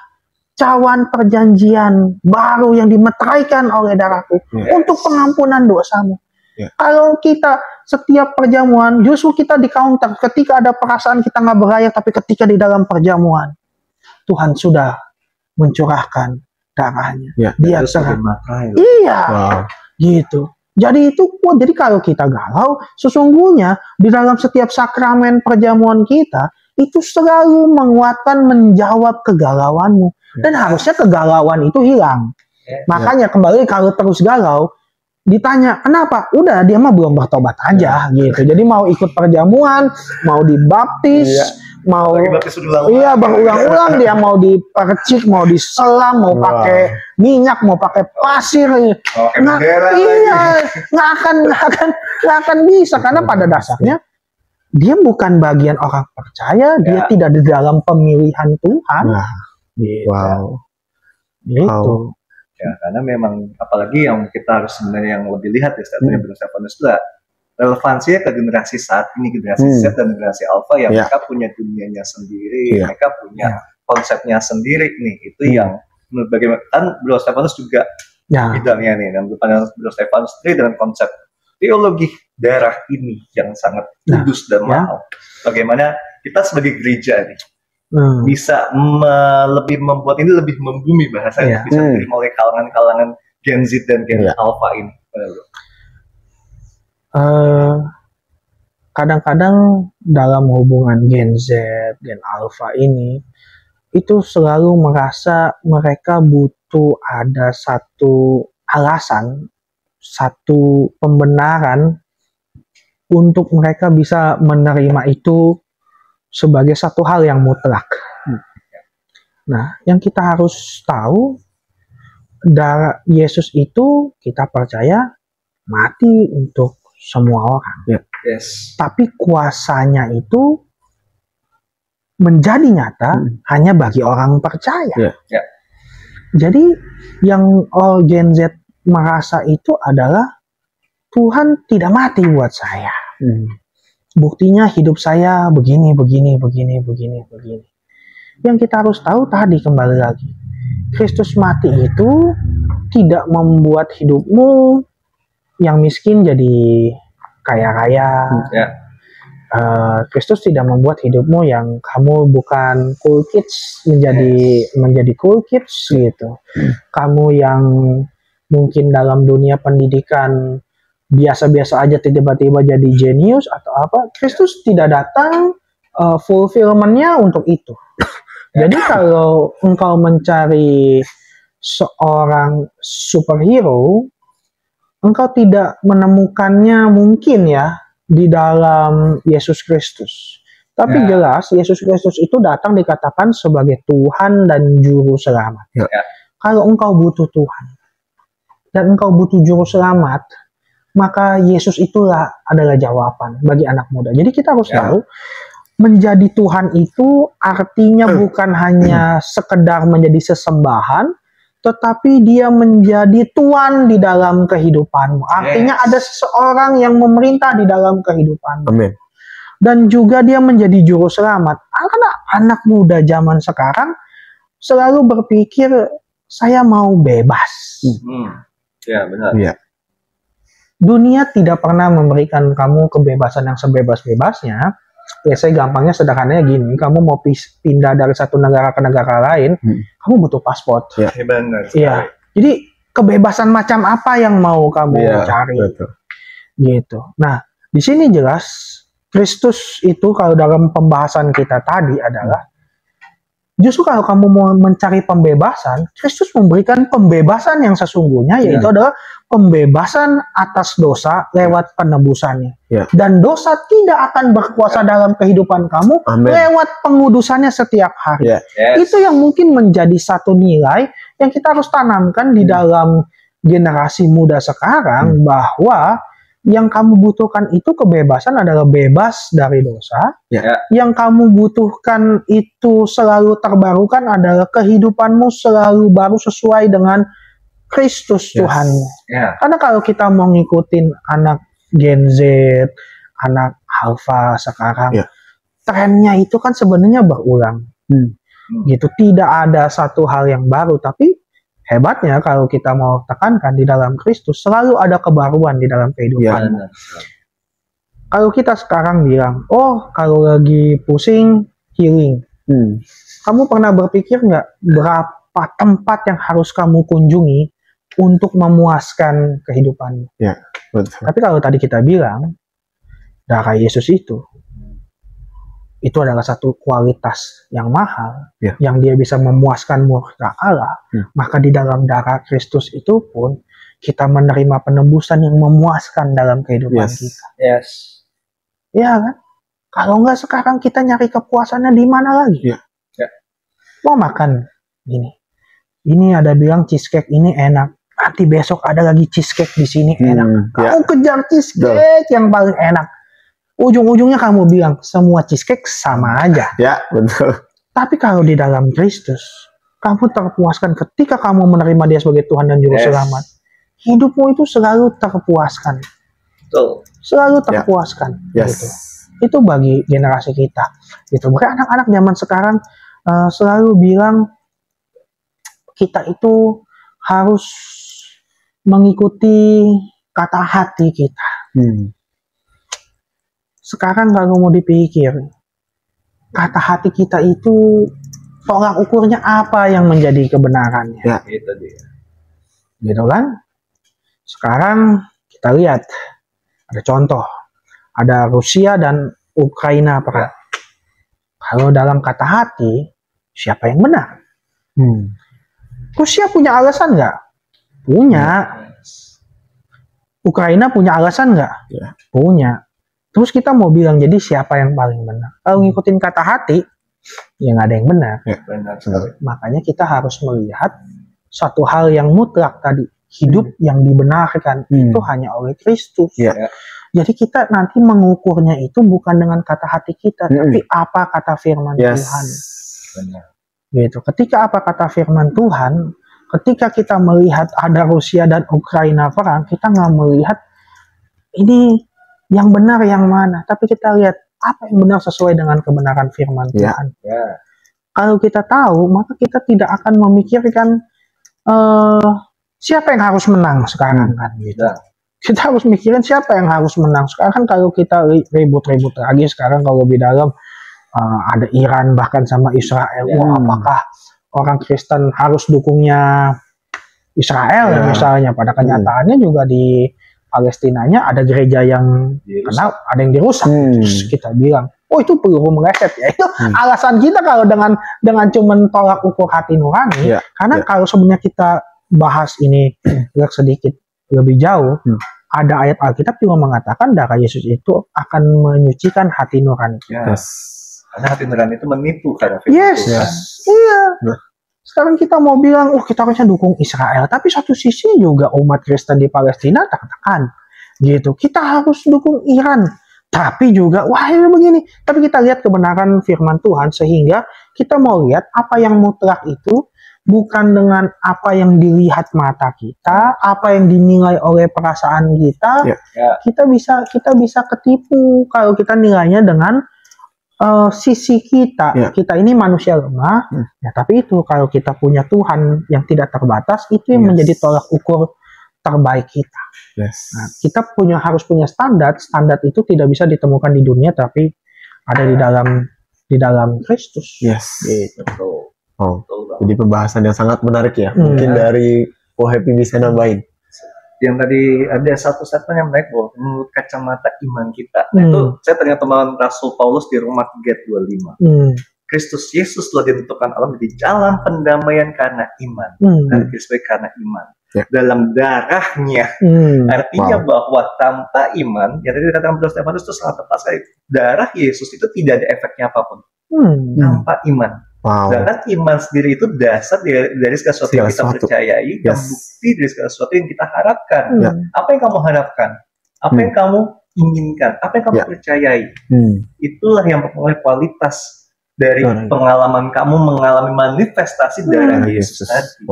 cawan perjanjian baru yang dimeteraikan oleh darahku untuk pengampunan dosamu. Kalau kita setiap perjamuan, justru kita di counter ketika ada perasaan kita nggak berayak, tapi ketika di dalam perjamuan, Tuhan sudah mencurahkan darahnya. Dia serang. Gitu. Jadi jadi kalau kita galau, sesungguhnya di dalam setiap sakramen perjamuan kita itu selalu menguatkan menjawab kegalauanmu. Dan harusnya kegalauan itu hilang. Makanya kembali kalau terus galau, ditanya kenapa? Udah dia mah belum bertobat aja gitu. Jadi mau ikut perjamuan, mau dibaptis, mau berulang-ulang dia mau dipercik, mau diselam, mau pakai minyak, mau pakai pasir. Nggak akan bisa karena pada dasarnya dia bukan bagian orang percaya, dia tidak di dalam pemilihan Tuhan. Gitu. Ya, karena memang apalagi yang kita harus sebenarnya yang lebih lihat ya statementnya Bro Stefanus itu relevansinya ke generasi saat ini, generasi Z dan generasi Alpha yang mereka punya dunianya sendiri, mereka punya konsepnya sendiri nih. Itu yang menurut bagaimana kan Bro Stefanus juga bidangnya nih, dan Bro Stefanus sendiri dengan konsep teologi darah ini yang sangat kudus dan mahal. Bagaimana kita sebagai gereja nih bisa lebih membuat ini lebih membumi bahasanya, bisa diterima oleh kalangan-kalangan Gen Z dan Gen Alpha ini. Kadang-kadang dalam hubungan Gen Z, Gen Alpha ini, itu selalu merasa mereka butuh ada satu alasan, satu pembenaran untuk mereka bisa menerima itu sebagai satu hal yang mutlak. Nah, yang kita harus tahu, darah Yesus itu kita percaya mati untuk semua orang. Yes. Tapi kuasanya itu menjadi nyata hanya bagi orang percaya. Ya. Jadi yang Gen Z merasa itu adalah Tuhan tidak mati buat saya. Buktinya hidup saya begini. Yang kita harus tahu tadi kembali lagi, Kristus mati itu tidak membuat hidupmu yang miskin jadi kaya-kaya. Kristus tidak membuat hidupmu yang kamu bukan cool kids menjadi cool kids gitu. Kamu yang mungkin dalam dunia pendidikan biasa-biasa aja tiba-tiba jadi jenius atau apa. Kristus tidak datang fulfillment-nya untuk itu. Jadi kalau engkau mencari seorang superhero, engkau tidak menemukannya mungkin ya di dalam Yesus Kristus. Tapi jelas Yesus Kristus itu datang dikatakan sebagai Tuhan dan Juru Selamat. Kalau engkau butuh Tuhan dan engkau butuh Juru Selamat, maka Yesus itulah adalah jawaban bagi anak muda. Jadi kita harus tahu, menjadi Tuhan itu artinya bukan hanya sekedar menjadi sesembahan, tetapi dia menjadi Tuhan di dalam kehidupanmu. Artinya ada seseorang yang memerintah di dalam kehidupanmu. Amin. Dan juga dia menjadi juru selamat. Karena anak muda zaman sekarang selalu berpikir, saya mau bebas. Ya, benar. Ya. Dunia tidak pernah memberikan kamu kebebasan yang sebebas-bebasnya. Ya, saya gampangnya sederhananya gini, kamu mau pindah dari satu negara ke negara lain, kamu butuh paspor. Ya, benar. Iya. Jadi kebebasan macam apa yang mau kamu cari? Betul. Gitu. Nah, di sini jelas Kristus itu kalau dalam pembahasan kita tadi adalah justru kalau kamu mau mencari pembebasan, Kristus memberikan pembebasan yang sesungguhnya, yaitu adalah pembebasan atas dosa lewat penebusannya. Dan dosa tidak akan berkuasa dalam kehidupan kamu lewat pengudusannya setiap hari. Itu yang mungkin menjadi satu nilai yang kita harus tanamkan di dalam generasi muda sekarang, bahwa yang kamu butuhkan itu kebebasan adalah bebas dari dosa. Yang kamu butuhkan itu selalu terbarukan adalah kehidupanmu selalu baru sesuai dengan Kristus Tuhanmu. Karena kalau kita mau ngikutin anak Gen Z, anak Alpha sekarang, trennya itu kan sebenarnya berulang. Gitu, tidak ada satu hal yang baru, tapi hebatnya kalau kita mau tekankan di dalam Kristus selalu ada kebaruan di dalam kehidupan. Kalau kita sekarang bilang, oh kalau lagi pusing healing, kamu pernah berpikir nggak berapa tempat yang harus kamu kunjungi untuk memuaskan kehidupanmu? Betul. Tapi kalau tadi kita bilang darah Yesus itu adalah satu kualitas yang mahal, yang dia bisa memuaskan murka Allah. Maka di dalam darah Kristus itu pun kita menerima penebusan yang memuaskan dalam kehidupan kita. Iya kan? Kalau nggak sekarang kita nyari kepuasannya di mana lagi? Mau makan ini ada bilang cheesecake ini enak. Nanti besok ada lagi cheesecake di sini enak. Kamu kejar cheesecake yang paling enak. Ujung-ujungnya kamu bilang semua cheesecake sama aja. Betul. Tapi kalau di dalam Kristus, kamu terpuaskan ketika kamu menerima dia sebagai Tuhan dan Juru Selamat. Hidupmu itu selalu terpuaskan. Selalu terpuaskan. Gitu. Itu bagi generasi kita. Gitu. Makanya anak-anak zaman sekarang selalu bilang kita itu harus mengikuti kata hati kita. Sekarang kalau mau dipikir, kata hati kita itu tolak ukurnya apa yang menjadi kebenarannya? Itu dia. Gitu kan? Sekarang kita lihat, ada contoh, ada Rusia dan Ukraina perang. Kalau dalam kata hati, siapa yang benar? Rusia punya alasan nggak? Punya. Ukraina punya alasan nggak? Punya. Terus kita mau bilang jadi siapa yang paling benar? Kalau ngikutin kata hati, ya nggak ada yang benar. Benar. Makanya kita harus melihat satu hal yang mutlak tadi, hidup yang dibenarkan itu hanya oleh Kristus. Jadi kita nanti mengukurnya itu bukan dengan kata hati kita, tapi apa kata firman Tuhan. Benar. Gitu. Ketika apa kata firman Tuhan, ketika kita melihat ada Rusia dan Ukraina perang, kita nggak melihat ini yang benar yang mana, tapi kita lihat apa yang benar sesuai dengan kebenaran firman Tuhan. Kalau kita tahu, maka kita tidak akan memikirkan siapa yang harus menang sekarang kan gitu. Kita harus mikirin siapa yang harus menang sekarang. Kalau kita ribut-ribut lagi sekarang kalau di dalam ada Iran bahkan sama Israel, apakah orang Kristen harus dukungnya Israel misalnya? Pada kenyataannya juga di Palestinanya ada gereja yang kena, ada yang dirusak. Terus kita bilang, oh itu peluru meleset ya. Itu alasan kita kalau dengan cuman tolak ukur hati nurani. Karena kalau sebenarnya kita bahas ini sedikit lebih jauh, ada ayat Alkitab juga mengatakan darah Yesus itu akan menyucikan hati nurani. Karena hati nurani itu menipu karena Iya. Sekarang kita mau bilang, kita harusnya dukung Israel, tapi satu sisi juga umat Kristen di Palestina tertekan, gitu. Kita harus dukung Iran, tapi juga, ini begini. Tapi kita lihat kebenaran firman Tuhan, sehingga kita mau lihat apa yang mutlak itu bukan dengan apa yang dilihat mata kita, apa yang dinilai oleh perasaan kita. Kita bisa ketipu kalau kita nilainya dengan sisi kita. Kita ini manusia lemah, tapi itu kalau kita punya Tuhan yang tidak terbatas, itu yang menjadi tolak ukur terbaik kita. Nah, kita harus punya standar itu tidak bisa ditemukan di dunia, tapi ada di dalam Kristus. Gitu. Jadi pembahasan yang sangat menarik ya. Mungkin dari Happy bisa nambahin. Yang tadi ada satu statement yang menarik bahwa menurut kacamata iman kita. Itu saya teringat teman Rasul Paulus di Roma 3:25. Kristus Yesus telah ditentukan Allah menjadi jalan pendamaian karena iman. Dan Kristus karena iman. Dalam darahnya. Artinya bahwa tanpa iman, yang tadi dikatakan Brother Stefanus itu sangat tepat sekali. Darah Yesus itu tidak ada efeknya apapun. Tanpa iman. Sedangkan iman sendiri itu dasar dari segala sesuatu yang kita percayai, dan bukti dari segala sesuatu yang kita harapkan. Apa yang kamu harapkan? Apa yang kamu inginkan? Apa yang kamu percayai? Itulah yang mempengaruhi kualitas dari pengalaman kamu mengalami manifestasi darah Yesus tadi.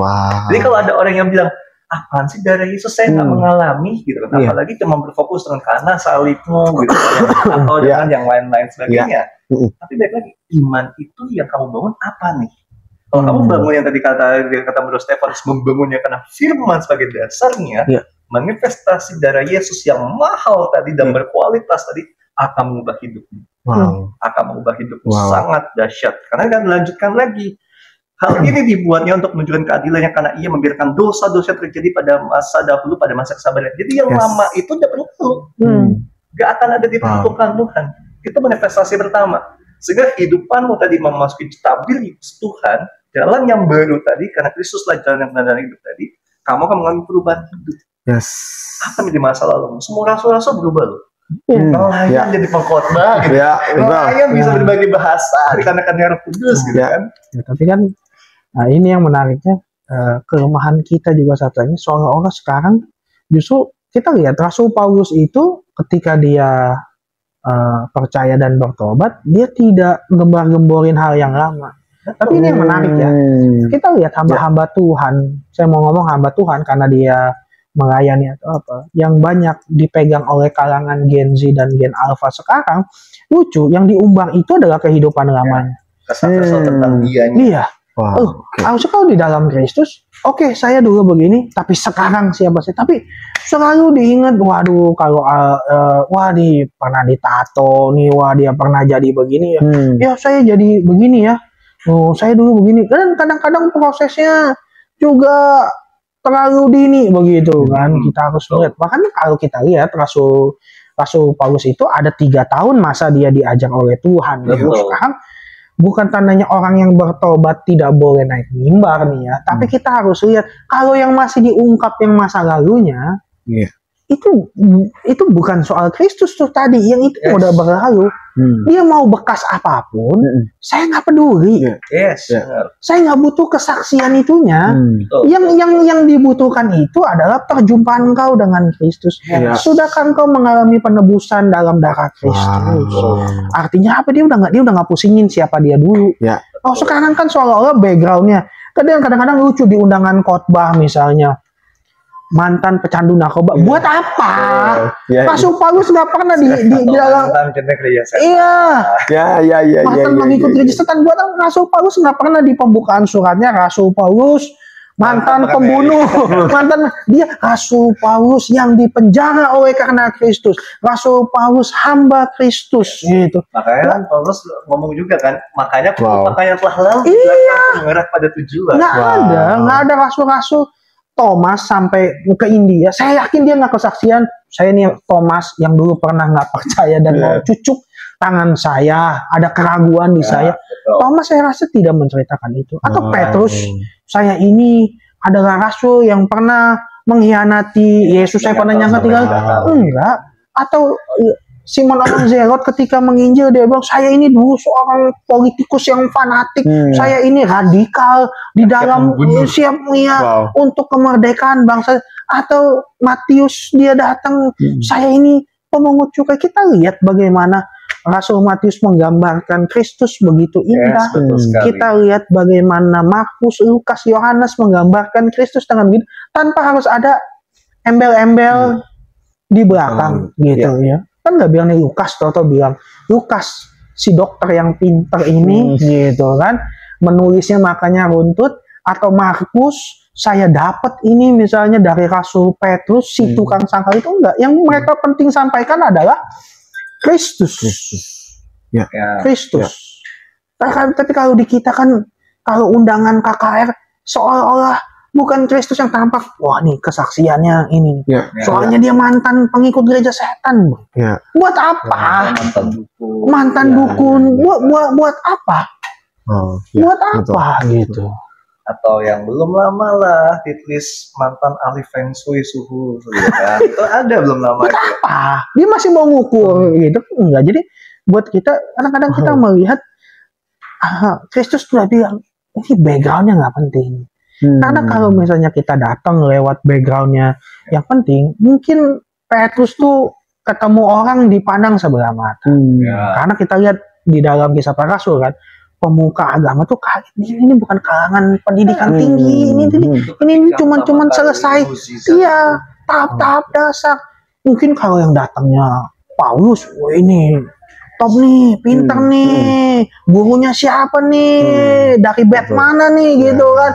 Jadi kalau ada orang yang bilang, apaan sih darah Yesus, saya nggak mengalami gitu, apalagi cuma berfokus dengan karena salibmu gitu, atau dengan yang lain-lain sebagainya. Tapi baik lagi, iman itu yang kamu bangun apa nih? Kalau kamu bangun yang tadi kata Bro Stefanus, membangunnya karena firman sebagai dasarnya, manifestasi darah Yesus yang mahal tadi dan berkualitas tadi akan mengubah hidupmu. Akan mengubah hidupmu sangat dahsyat. Karena akan melanjutkan lagi. Hal ini dibuatnya untuk menunjukkan keadilannya karena ia membiarkan dosa-dosa terjadi pada masa dahulu, pada masa kesabaran. Jadi yang lama itu udah perlu. Gak akan ada diperuntukkan Tuhan. Itu manifestasi pertama. Sehingga hidupanmu tadi memasuki stabilitas Tuhan, jalan yang baru tadi, karena Kristuslah jalan yang benar hidup tadi, kamu akan mengalami perubahan hidup. Apa yang di masa lalu? Semua rasul-rasul berubah loh. Nelayan jadi pengkhotbah gitu. Nelayan bisa berbagi bahasa dikarenakan Roh Kudus gitu kan. Tapi kan ini yang menariknya, kelemahan kita juga satunya, seolah-olah sekarang justru kita lihat Rasul Paulus itu ketika dia percaya dan bertobat, dia tidak gembar-gemborin hal yang lama. Tapi ini yang menarik ya. Kita lihat hamba-hamba Tuhan. Saya mau ngomong hamba Tuhan karena dia melayani atau apa, yang banyak dipegang oleh kalangan Gen Z dan Gen Alpha sekarang. Lucu, yang diumbar itu adalah kehidupan lamanya. Kesan-kesan tentang dianya. Iya. Harusnya kalau di dalam Kristus, oke, saya dulu begini, tapi sekarang siapa sih? Tapi selalu diingat, waduh, kalau dia pernah ditato nih, dia pernah jadi begini ya. Ya saya jadi begini ya. Saya dulu begini. Dan kadang-kadang prosesnya juga terlalu dini begitu kan. Kita harus lihat. Bahkan kalau kita lihat Rasul Paulus itu ada 3 tahun masa dia diajar oleh Tuhan. Sekarang bukan tandanya orang yang bertobat tidak boleh naik mimbar nih ya. Tapi kita harus lihat, kalau yang masih diungkap yang masa lalunya, itu bukan soal Kristus tuh tadi, yang itu udah berlalu. Dia mau bekas apapun, saya nggak peduli. Saya nggak butuh kesaksian itunya. Yang dibutuhkan itu adalah perjumpaan engkau dengan Kristus. Sudahkah engkau mengalami penebusan dalam darah Kristus? Artinya apa? Dia udah nggak pusingin siapa dia dulu. Oh, sekarang kan seolah-olah backgroundnya. Kadang-kadang lucu di undangan khotbah misalnya. Mantan pecandu narkoba, buat apa? Rasul Paulus nggak pernah di dalam. Mantan mengikut gereja setan, buat apa? Rasul Paulus nggak pernah di pembukaan suratnya Rasul Paulus mantan pembunuh, dia Rasul Paulus yang dipenjara oleh karena Kristus, Rasul Paulus hamba Kristus, gitu. Makanya Paulus ngomong juga kan, makanya yang telah lalu mengarah pada tujuan. Nggak ada rasul-rasul. Thomas sampai ke India, saya yakin dia nggak kesaksian. Saya nih Thomas yang dulu pernah nggak percaya dan mau cucuk tangan saya, ada keraguan di saya. Thomas saya rasa tidak menceritakan itu. Atau Petrus, saya ini adalah rasul yang pernah mengkhianati Yesus, saya pernah nyangka tinggal. Enggak. Atau Simon orang Zelot ketika menginjil dia bilang, saya ini dulu seorang politikus yang fanatik, saya ini radikal di dalam siap untuk kemerdekaan bangsa. Atau Matius dia datang, saya ini pemungut cukai. Kita lihat bagaimana Rasul Matius menggambarkan Kristus begitu indah. Kita lihat bagaimana Markus, Lukas, Yohanes menggambarkan Kristus dengan begitu, tanpa harus ada embel-embel di belakang gitu ya. Kan nggak bilang nih Lukas, atau bilang Lukas si dokter yang pinter ini gitu kan, menulisnya makanya runtut. Atau Markus, saya dapat ini misalnya dari Rasul Petrus si tukang sangkal itu. Enggak, yang mereka penting sampaikan adalah Kristus. Kristus. Tapi kalau di kita kan, kalau undangan KKR seolah-olah bukan Kristus yang tampak. Wah, nih kesaksiannya ini. Soalnya dia mantan pengikut gereja setan. Buat apa? Mantan dukun. Buat apa? Buat apa gitu? Atau yang belum lama lah ditulis mantan ahli feng shui suhu, kan? Itu ada belum lama. Buat apa? Dia masih mau ngukur gitu? Enggak. Jadi buat kita kadang-kadang kita melihat Kristus sudah bilang ini backgroundnya nggak penting. Karena kalau misalnya kita datang lewat backgroundnya yang penting, mungkin Petrus tuh ketemu orang dipandang sebelah mata. Karena kita lihat di dalam Kisah Para Rasul kan, pemuka agama tuh ini bukan kalangan pendidikan tinggi, ini cuman selesai tahap-tahap dasar. Mungkin kalau yang datangnya Paulus, ini top nih, pinter nih, gurunya siapa nih, dari bed mana nih, gitu kan.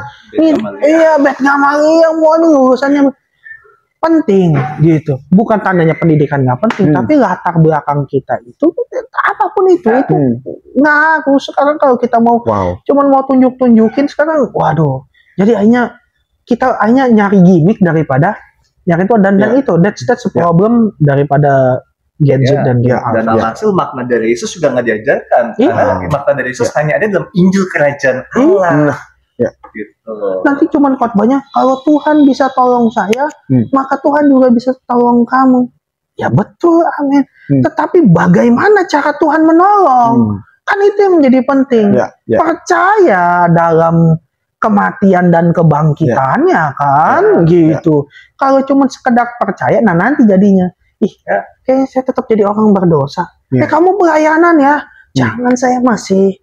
Bet Gamaliel, waduh urusannya penting gitu. Bukan tandanya pendidikan nggak penting, tapi latar belakang kita itu apapun itu ngaku. Sekarang kalau kita mau cuman mau tunjukin sekarang, waduh. Jadi kita nyari gimmick daripada yang itu dan itu that's a problem daripada gadget dan hasil makna dari Yesus sudah nggak diajarkan. Karena makna dari Yesus hanya ada dalam Injil Kerajaan Allah. Gitu. Nanti cuman khotbahnya, kalau Tuhan bisa tolong saya, maka Tuhan juga bisa tolong kamu. Ya betul, amin. Tetapi bagaimana cara Tuhan menolong? Kan itu yang menjadi penting. Percaya dalam kematian dan kebangkitannya kan, gitu. Kalau cuma sekedar percaya, nah nanti jadinya, kayaknya saya tetap jadi orang berdosa. Kamu pelayanan ya, jangan, saya masih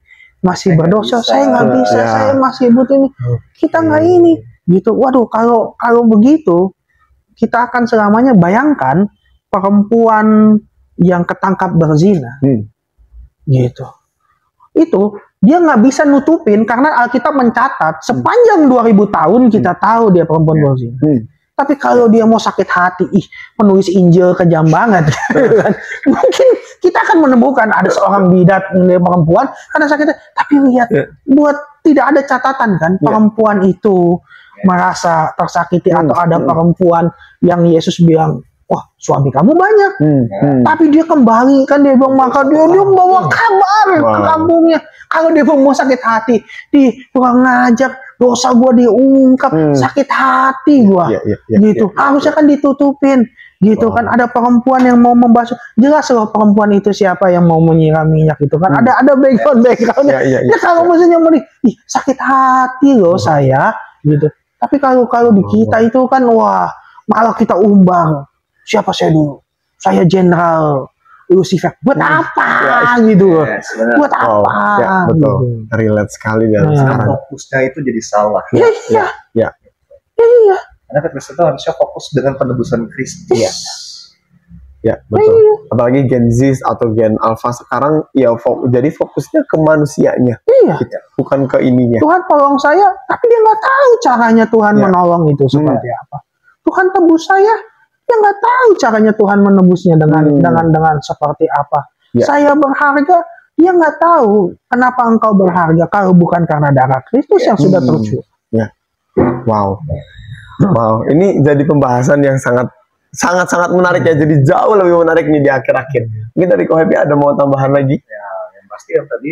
berdosa, saya nggak bisa, saya masih butuh ini. Kita nggak ini, gitu. Waduh, kalau begitu, kita akan selamanya bayangkan perempuan yang ketangkap berzina, gitu. Itu dia nggak bisa nutupin karena Alkitab mencatat sepanjang 2000 tahun kita tahu dia perempuan berzina. Tapi kalau dia mau sakit hati, penulis Injil kejam banget, kan? Mungkin kita akan menemukan ada seorang bidat perempuan karena sakit hati. Tapi lihat, buat tidak ada catatan kan perempuan itu merasa tersakiti, atau ada perempuan yang Yesus bilang, wah suami kamu banyak, tapi dia kembali kan, dia bilang, maka dia membawa kabar ke kampungnya. Kalau dia mau sakit hati, kurang ngajar, dosa gua diungkap, sakit hati gua, gitu. Harusnya kan ditutupin. gitu kan. Ada perempuan yang mau membasuh, jelas loh perempuan itu siapa yang mau menyiram minyak itu kan. Ada backgroundnya. Ya kalau misalnya mau sakit hati loh saya gitu. Tapi kalau di kita itu kan wah malah kita umbang. Siapa saya dulu? Saya Jenderal Lucifer. Buat apa gitu? Buat apa? Ya, betul. Gitu. Relate sekali dan sekarang. Fokusnya itu jadi salah. Iya. Karena Kristen itu harusnya fokus dengan penebusan Kristus. Ya, betul. Apalagi Gen Z atau Gen Alpha sekarang ya jadi fokusnya ke manusianya. Gitu. Bukan ke ininya. Tuhan tolong saya, tapi dia nggak tahu caranya Tuhan menolong itu seperti apa. Tuhan tebus saya, dia nggak tahu caranya Tuhan menebusnya dengan seperti apa. Saya berharga, dia nggak tahu kenapa engkau berharga kalau bukan karena darah Kristus yang sudah tercurah. Wow, ini jadi pembahasan yang sangat menarik ya. Jadi jauh lebih menarik nih di akhir-akhir. Mungkin dari Ko Happy ada mau tambahan lagi? Ya, yang pasti yang tadi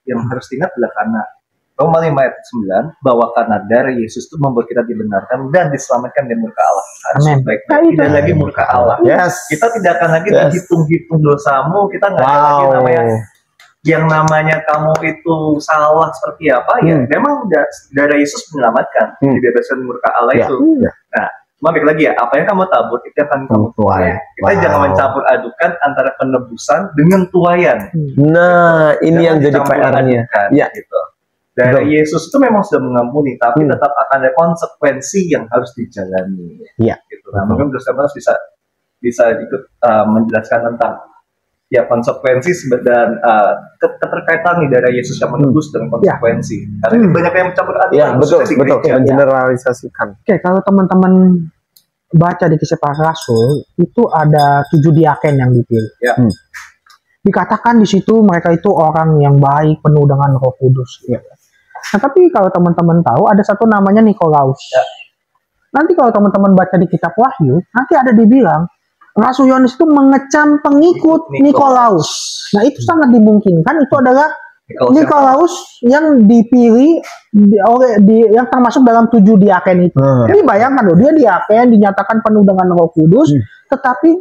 yang harus diingat adalah karena Roma 5 ayat 9 bahwa karena darah Yesus itu membuat kita dibenarkan dan diselamatkan dari murka Allah. Harus baik-baik tidak lagi murka Allah. Kita tidak akan lagi dihitung-hitung dosamu. Kita nggak ada lagi namanya kamu itu salah seperti apa ya. Memang darah Yesus menyelamatkan, dibebaskan murka Allah itu. Nah, cuma baik lagi ya, apa yang kamu tabur itu akan kamu tuai. Kita jangan mencampur adukan antara penebusan dengan tuaian. Nah, ini yang jadi PR-nya. Gitu. Darah Yesus itu memang sudah mengampuni, tapi tetap akan ada konsekuensi yang harus dijalani. Gitu. Nah, mungkin harus bisa ikut menjelaskan tentang konsekuensi dan keterkaitan nih darah Yesus yang menebus dengan konsekuensi. Karena ini banyak yang mencampur aduk. Betul. Mengeneralisasikan. Oke, kalau teman-teman baca di Kisah Para Rasul itu ada 7 diaken yang dipilih. Dikatakan di situ mereka itu orang yang baik, penuh dengan Roh Kudus. Nah, tapi kalau teman-teman tahu ada satu namanya Nikolaus. Nanti kalau teman-teman baca di Kitab Wahyu, nanti ada dibilang Rasul Yohanes itu mengecam pengikut Nikolaus. Nah, itu sangat dimungkinkan itu adalah Nikolaus yang dipilih yang termasuk dalam 7 diaken itu. Jadi bayangkan loh, dia diaken dinyatakan penuh dengan Roh Kudus, tetapi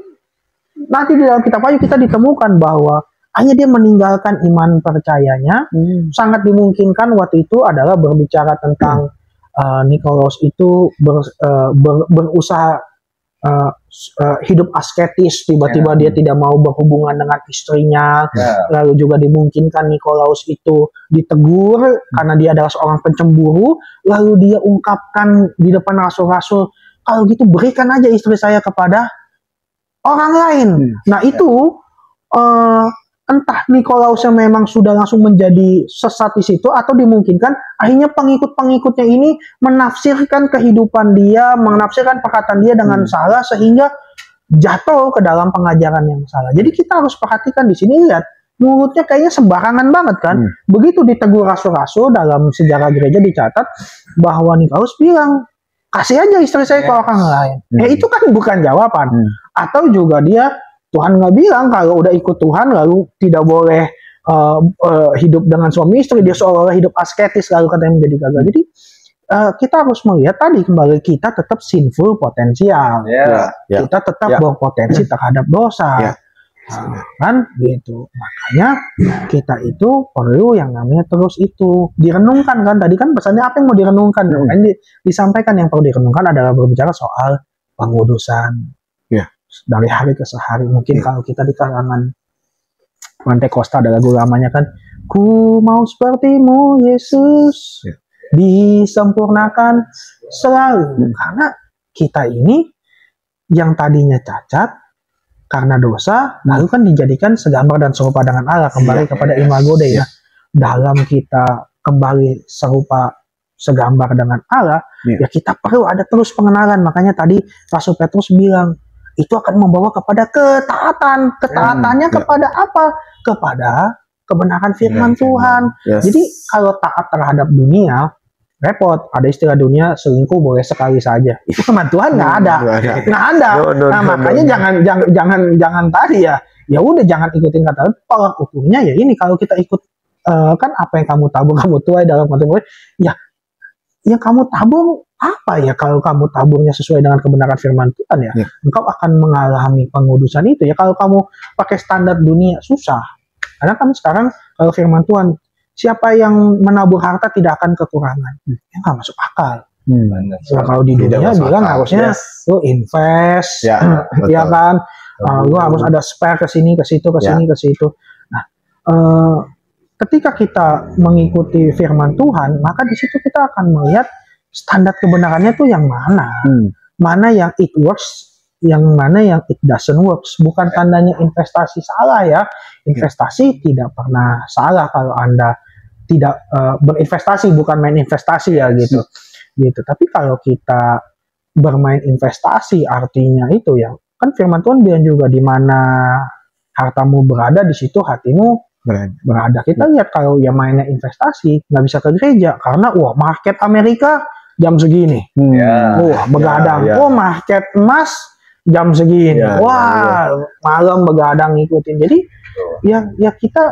nanti di dalam Kitab Wahyu kita ditemukan bahwa hanya dia meninggalkan iman percayanya. Sangat dimungkinkan waktu itu adalah berbicara tentang Nikolaus itu berusaha hidup asketis, tiba-tiba dia tidak mau berhubungan dengan istrinya. Lalu juga dimungkinkan Nikolaus itu ditegur karena dia adalah seorang pencemburu, lalu dia ungkapkan di depan rasul-rasul, kalau gitu berikan aja istri saya kepada orang lain. Nah itu entah Nikolaus yang memang sudah langsung menjadi sesat di situ, atau dimungkinkan akhirnya pengikut-pengikutnya ini menafsirkan kehidupan dia, menafsirkan perkataan dia dengan salah sehingga jatuh ke dalam pengajaran yang salah. Jadi kita harus perhatikan di sini, lihat mulutnya kayaknya sembarangan banget kan. Begitu ditegur rasul-rasul, dalam sejarah gereja dicatat bahwa Nikolaus bilang, kasih aja istri saya ke orang lain. Itu kan bukan jawaban. Atau juga dia, Tuhan nggak bilang kalau udah ikut Tuhan lalu tidak boleh hidup dengan suami istri, dia seolah-olah hidup asketis lalu katanya menjadi gagal. Jadi kita harus melihat tadi kembali, kita tetap sinful potensial. Kita tetap berpotensi terhadap dosa. Kan gitu. Makanya kita itu perlu yang namanya terus itu direnungkan kan. Tadi kan pesannya apa yang mau direnungkan? Disampaikan yang perlu direnungkan adalah berbicara soal pengudusan. Dari hari ke sehari. Mungkin kalau kita di kalangan Pantekosta ada lagu lamanya kan, ku mau sepertimu Yesus, disempurnakan selalu. Karena kita ini yang tadinya cacat karena dosa, lalu kan dijadikan segambar dan serupa dengan Allah, kembali kepada imago Dei. Dalam kita kembali serupa segambar dengan Allah, ya kita perlu ada terus pengenalan. Makanya tadi Rasul Petrus bilang, itu akan membawa kepada ketaatan. Ketaatannya kepada apa? Kepada kebenaran firman Tuhan. Jadi kalau taat terhadap dunia, repot. Ada istilah dunia, selingkuh boleh sekali saja. Itu firman Tuhan nggak ada. Nah makanya jangan tadi ya. Ya udah jangan ikutin kata tolak ukurnya ya ini. Kalau kita ikut kan apa yang kamu tabur kamu tuai dalam konteks ya yang kamu tabur apa ya kalau kamu taburnya sesuai dengan kebenaran firman Tuhan ya, engkau akan mengalami pengudusan itu ya. Kalau kamu pakai standar dunia susah, karena kan sekarang kalau firman Tuhan, siapa yang menabur harta tidak akan kekurangan, ya nggak masuk akal. Nah, kalau di dunia bilang harusnya lu invest, ya kan, lu harus ada spare ke sini, ke situ, ke sini, ke situ. Nah, ketika kita mengikuti firman Tuhan, maka di situ kita akan melihat standar kebenarannya tuh yang mana, mana yang it works, yang mana yang it doesn't works. Bukan tandanya investasi salah ya, investasi tidak pernah salah kalau Anda tidak berinvestasi, bukan main investasi ya gitu. Tapi kalau kita bermain investasi artinya itu ya, kan firman Tuhan bilang juga di mana hartamu berada di situ hatimu berada. Kita lihat kalau yang mainnya investasi nggak bisa ke gereja karena wah market Amerika jam segini, wah begadang, wah market emas jam segini, wah malam begadang ngikutin. Jadi ya kita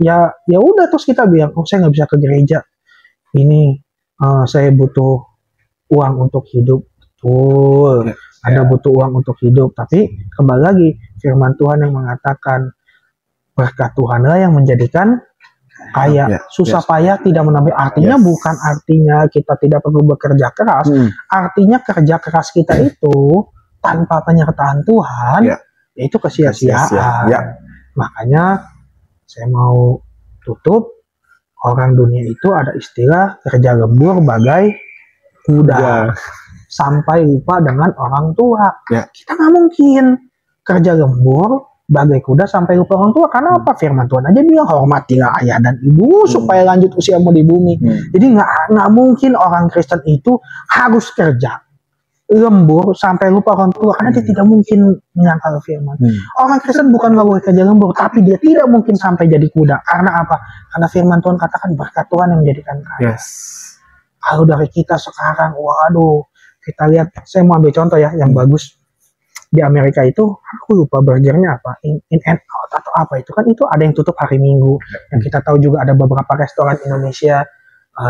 ya udah terus kita bilang oh saya nggak bisa ke gereja ini. Saya butuh uang untuk hidup, betul. Anda butuh uang untuk hidup, tapi kembali lagi firman Tuhan yang mengatakan berkat Tuhanlah yang menjadikan kaya. Susah payah tidak menambah. Artinya bukan artinya kita tidak perlu bekerja keras, artinya kerja keras kita itu tanpa penyertaan Tuhan, itu kesia-siaan. Makanya saya mau tutup. Orang dunia itu ada istilah kerja lembur bagai kuda, sampai lupa dengan orang tua. Kita nggak mungkin kerja lembur bagai kuda sampai lupa orang tua. Karena apa? Firman Tuhan aja bilang hormatilah ayah dan ibu supaya lanjut usiamu di bumi. Jadi nggak mungkin orang Kristen itu harus kerja lembur sampai lupa orang tua, karena dia tidak mungkin menyangkal firman. Orang Kristen bukan nggak boleh kerja lembur, tapi dia tidak mungkin sampai jadi kuda. Karena apa? Karena firman Tuhan katakan berkat Tuhan yang menjadikan kaya. Kalau dari kita sekarang, waduh, kita lihat, saya mau ambil contoh ya yang bagus. Di Amerika itu, aku lupa burgernya apa, in and out atau apa itu kan, itu ada yang tutup hari Minggu. Yang kita tahu juga ada beberapa restoran Indonesia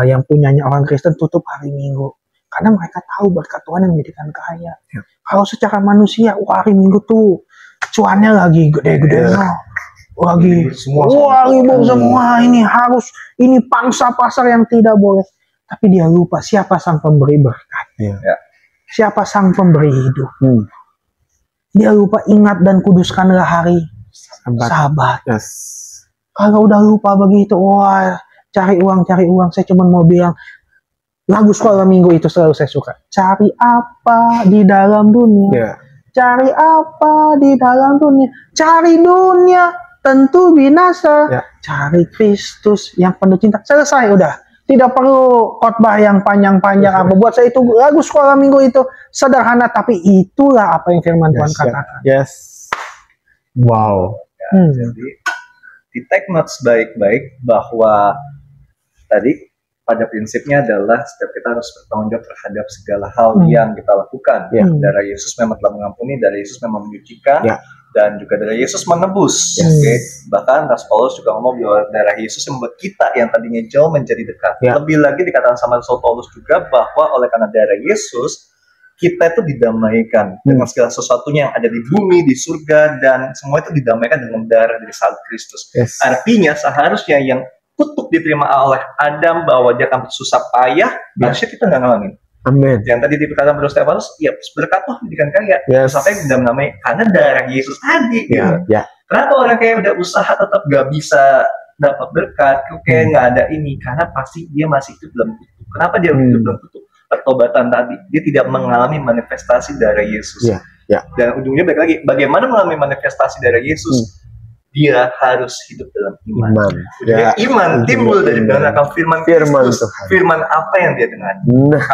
yang punyanya orang Kristen tutup hari Minggu. Karena mereka tahu berkat Tuhan yang menjadikan kaya. Kalau secara manusia, hari Minggu tuh cuannya lagi gede-gede, lagi semua ini harus, ini pangsa pasar yang tidak boleh. Tapi dia lupa siapa sang pemberi berkat, siapa sang pemberi hidup. Dia lupa ingat dan kuduskanlah hari Sabat. Kalau udah lupa begitu, wah cari uang. Saya cuma mau bilang lagu sekolah minggu itu selalu saya suka. Cari apa di dalam dunia? Cari apa di dalam dunia? Cari dunia tentu binasa. Cari Kristus yang penuh cinta. Selesai udah. Tidak perlu khotbah yang panjang-panjang apa. Buat saya itu lagu sekolah minggu itu sederhana, tapi itulah apa yang firman Tuhan katakan. Wow. Jadi di take notes baik-baik bahwa tadi pada prinsipnya adalah setiap kita harus bertanggung jawab terhadap segala hal yang kita lakukan. Darah Yesus memang telah mengampuni, darah Yesus memang menyucikan, dan juga darah Yesus menebus. Bahkan Rasul Paulus juga ngomong bahwa darah Yesus yang membuat kita yang tadinya jauh menjadi dekat. Lebih lagi dikatakan sama Rasul Paulus juga bahwa oleh karena darah Yesus, kita itu didamaikan dengan segala sesuatunya yang ada di bumi, di surga, dan semua itu didamaikan dengan darah dari salib Kristus. Artinya seharusnya yang kutuk diterima oleh Adam bahwa dia akan susah payah, harusnya kita nggak ngalamin. Amin. Yang tadi dikatakan Bro Stefanus, ya berkat Tuhan menjadikan kaya. Sampai tidak namanya karena darah Yesus tadi. Kenapa orang kayak udah usaha tetap nggak bisa dapat berkat? Kayak nggak ada ini, karena pasti dia masih hidup dalam kutuk. Kenapa dia hidup dalam kutuk? Pertobatan tadi, dia tidak mengalami manifestasi darah Yesus. Dan ujungnya balik lagi, bagaimana mengalami manifestasi darah Yesus? Dia harus hidup dalam iman. Iman timbul dari mendengarkan firman Kristus. Firman apa yang dia dengar?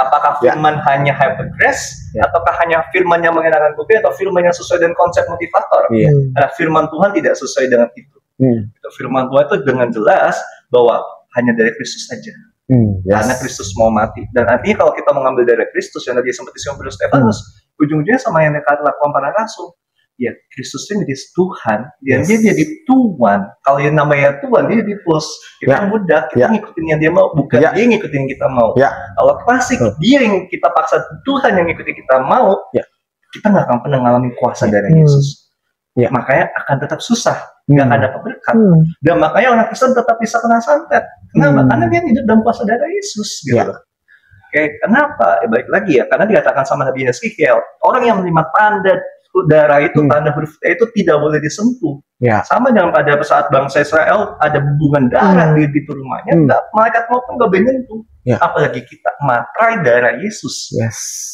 Apakah firman hanya hypergrace, ataukah hanya firman yang mengenakan kuping, atau firman yang sesuai dengan konsep motivator? Karena firman Tuhan tidak sesuai dengan itu. Firman Tuhan itu dengan jelas bahwa hanya dari Kristus saja. Karena Kristus mau mati. Dan artinya kalau kita mengambil dari Kristus yang tadi sempat disinggung Stefanus, ujung-ujungnya sama yang lakukan para rasul. ya Kristusnya jadi Tuhan, dia jadi Tuhan. Kalau yang namanya Tuhan, dia jadi bos. Kita mudah, kita ngikutin yang dia mau, bukan dia ngikutin kita mau. Kalau klasik, dia yang kita paksa, Tuhan yang ngikutin kita mau, kita nggak akan pernah ngalamin kuasa dari Yesus. Makanya akan tetap susah, nggak akan dapat berkat. Dan makanya orang Kristen tetap bisa kena santet. Kenapa? Karena dia hidup dalam kuasa dari Yesus, gitu. Oke, kenapa? Baik lagi ya, karena dikatakan sama Nabi Yeskiel, orang yang menerima tanda darah itu, tanda huruf T itu tidak boleh disentuh. Sama dengan pada saat bangsa Israel ada hubungan darah di rumahnya, malaikat maupun nggak boleh nyentuh. Apalagi kita materai darah Yesus.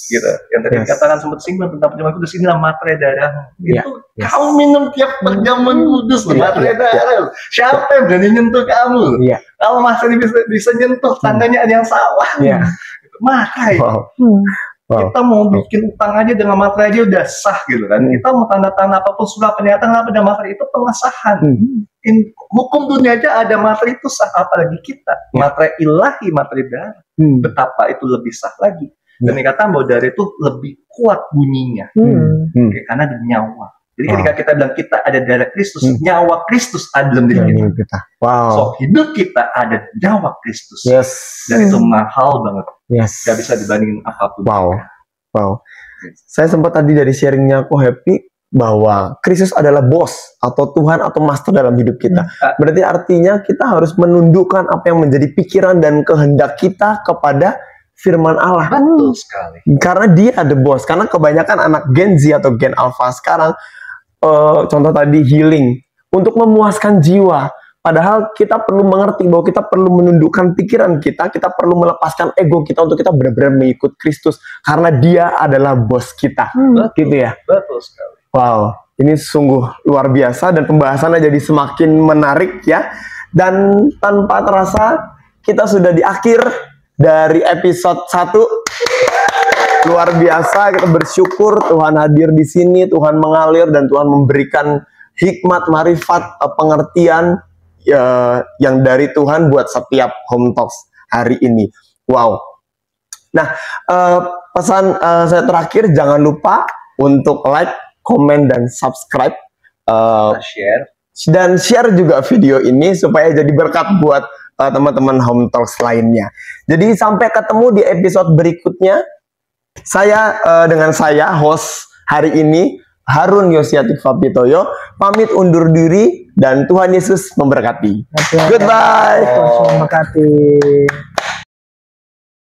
Gitu. Yang tadi dikatakan sempat singgung tentang perjamuan kudus, inilah materai darah. Itu kamu minum tiap perjamuan kudus, materai darah. Siapa yang berani nyentuh kamu? Kalau masih bisa nyentuh, tandanya ada yang salah. Materai. Kita mau bikin utang aja dengan materai aja udah sah gitu kan. Kita mau tanda-tanda apapun surat pernyataan apa dengan materai itu pengesahan. Hukum dunia aja ada materai itu sah, apalagi kita. Materai ilahi, materai darah. Betapa itu lebih sah lagi. Dan dikatakan bahwa darah itu lebih kuat bunyinya. Karena ada nyawa. Jadi ketika kita bilang kita ada darah Kristus, nyawa Kristus ada dalam diri kita. So hidup kita ada nyawa Kristus. Dan itu mahal banget. Gak bisa dibandingin apapun. Saya sempat tadi dari sharingnya aku happy bahwa Kristus adalah bos atau Tuhan atau master dalam hidup kita. Berarti artinya kita harus menundukkan apa yang menjadi pikiran dan kehendak kita kepada firman Allah. Betul sekali. Karena dia ada bos. Karena kebanyakan anak Gen Z atau Gen Alpha sekarang, contoh tadi healing untuk memuaskan jiwa. Padahal kita perlu mengerti bahwa kita perlu menundukkan pikiran kita perlu melepaskan ego kita untuk kita benar-benar mengikut Kristus karena dia adalah bos kita. Gitu ya. Betul sekali. Wow, ini sungguh luar biasa dan pembahasannya jadi semakin menarik ya. Dan tanpa terasa kita sudah di akhir dari episode 1. Luar biasa, kita bersyukur Tuhan hadir di sini, Tuhan mengalir dan Tuhan memberikan hikmat, marifat, pengertian yang dari Tuhan buat setiap Home Talks hari ini. Wow. Nah, pesan saya terakhir, jangan lupa untuk like, komen, dan subscribe. Dan share juga video ini supaya jadi berkat buat teman-teman Home Talks lainnya. Jadi sampai ketemu di episode berikutnya. Dengan saya, host hari ini, Harun Yosiatik Fapitoyo, pamit undur diri dan Tuhan Yesus memberkati. Goodbye. Tuhan memberkati.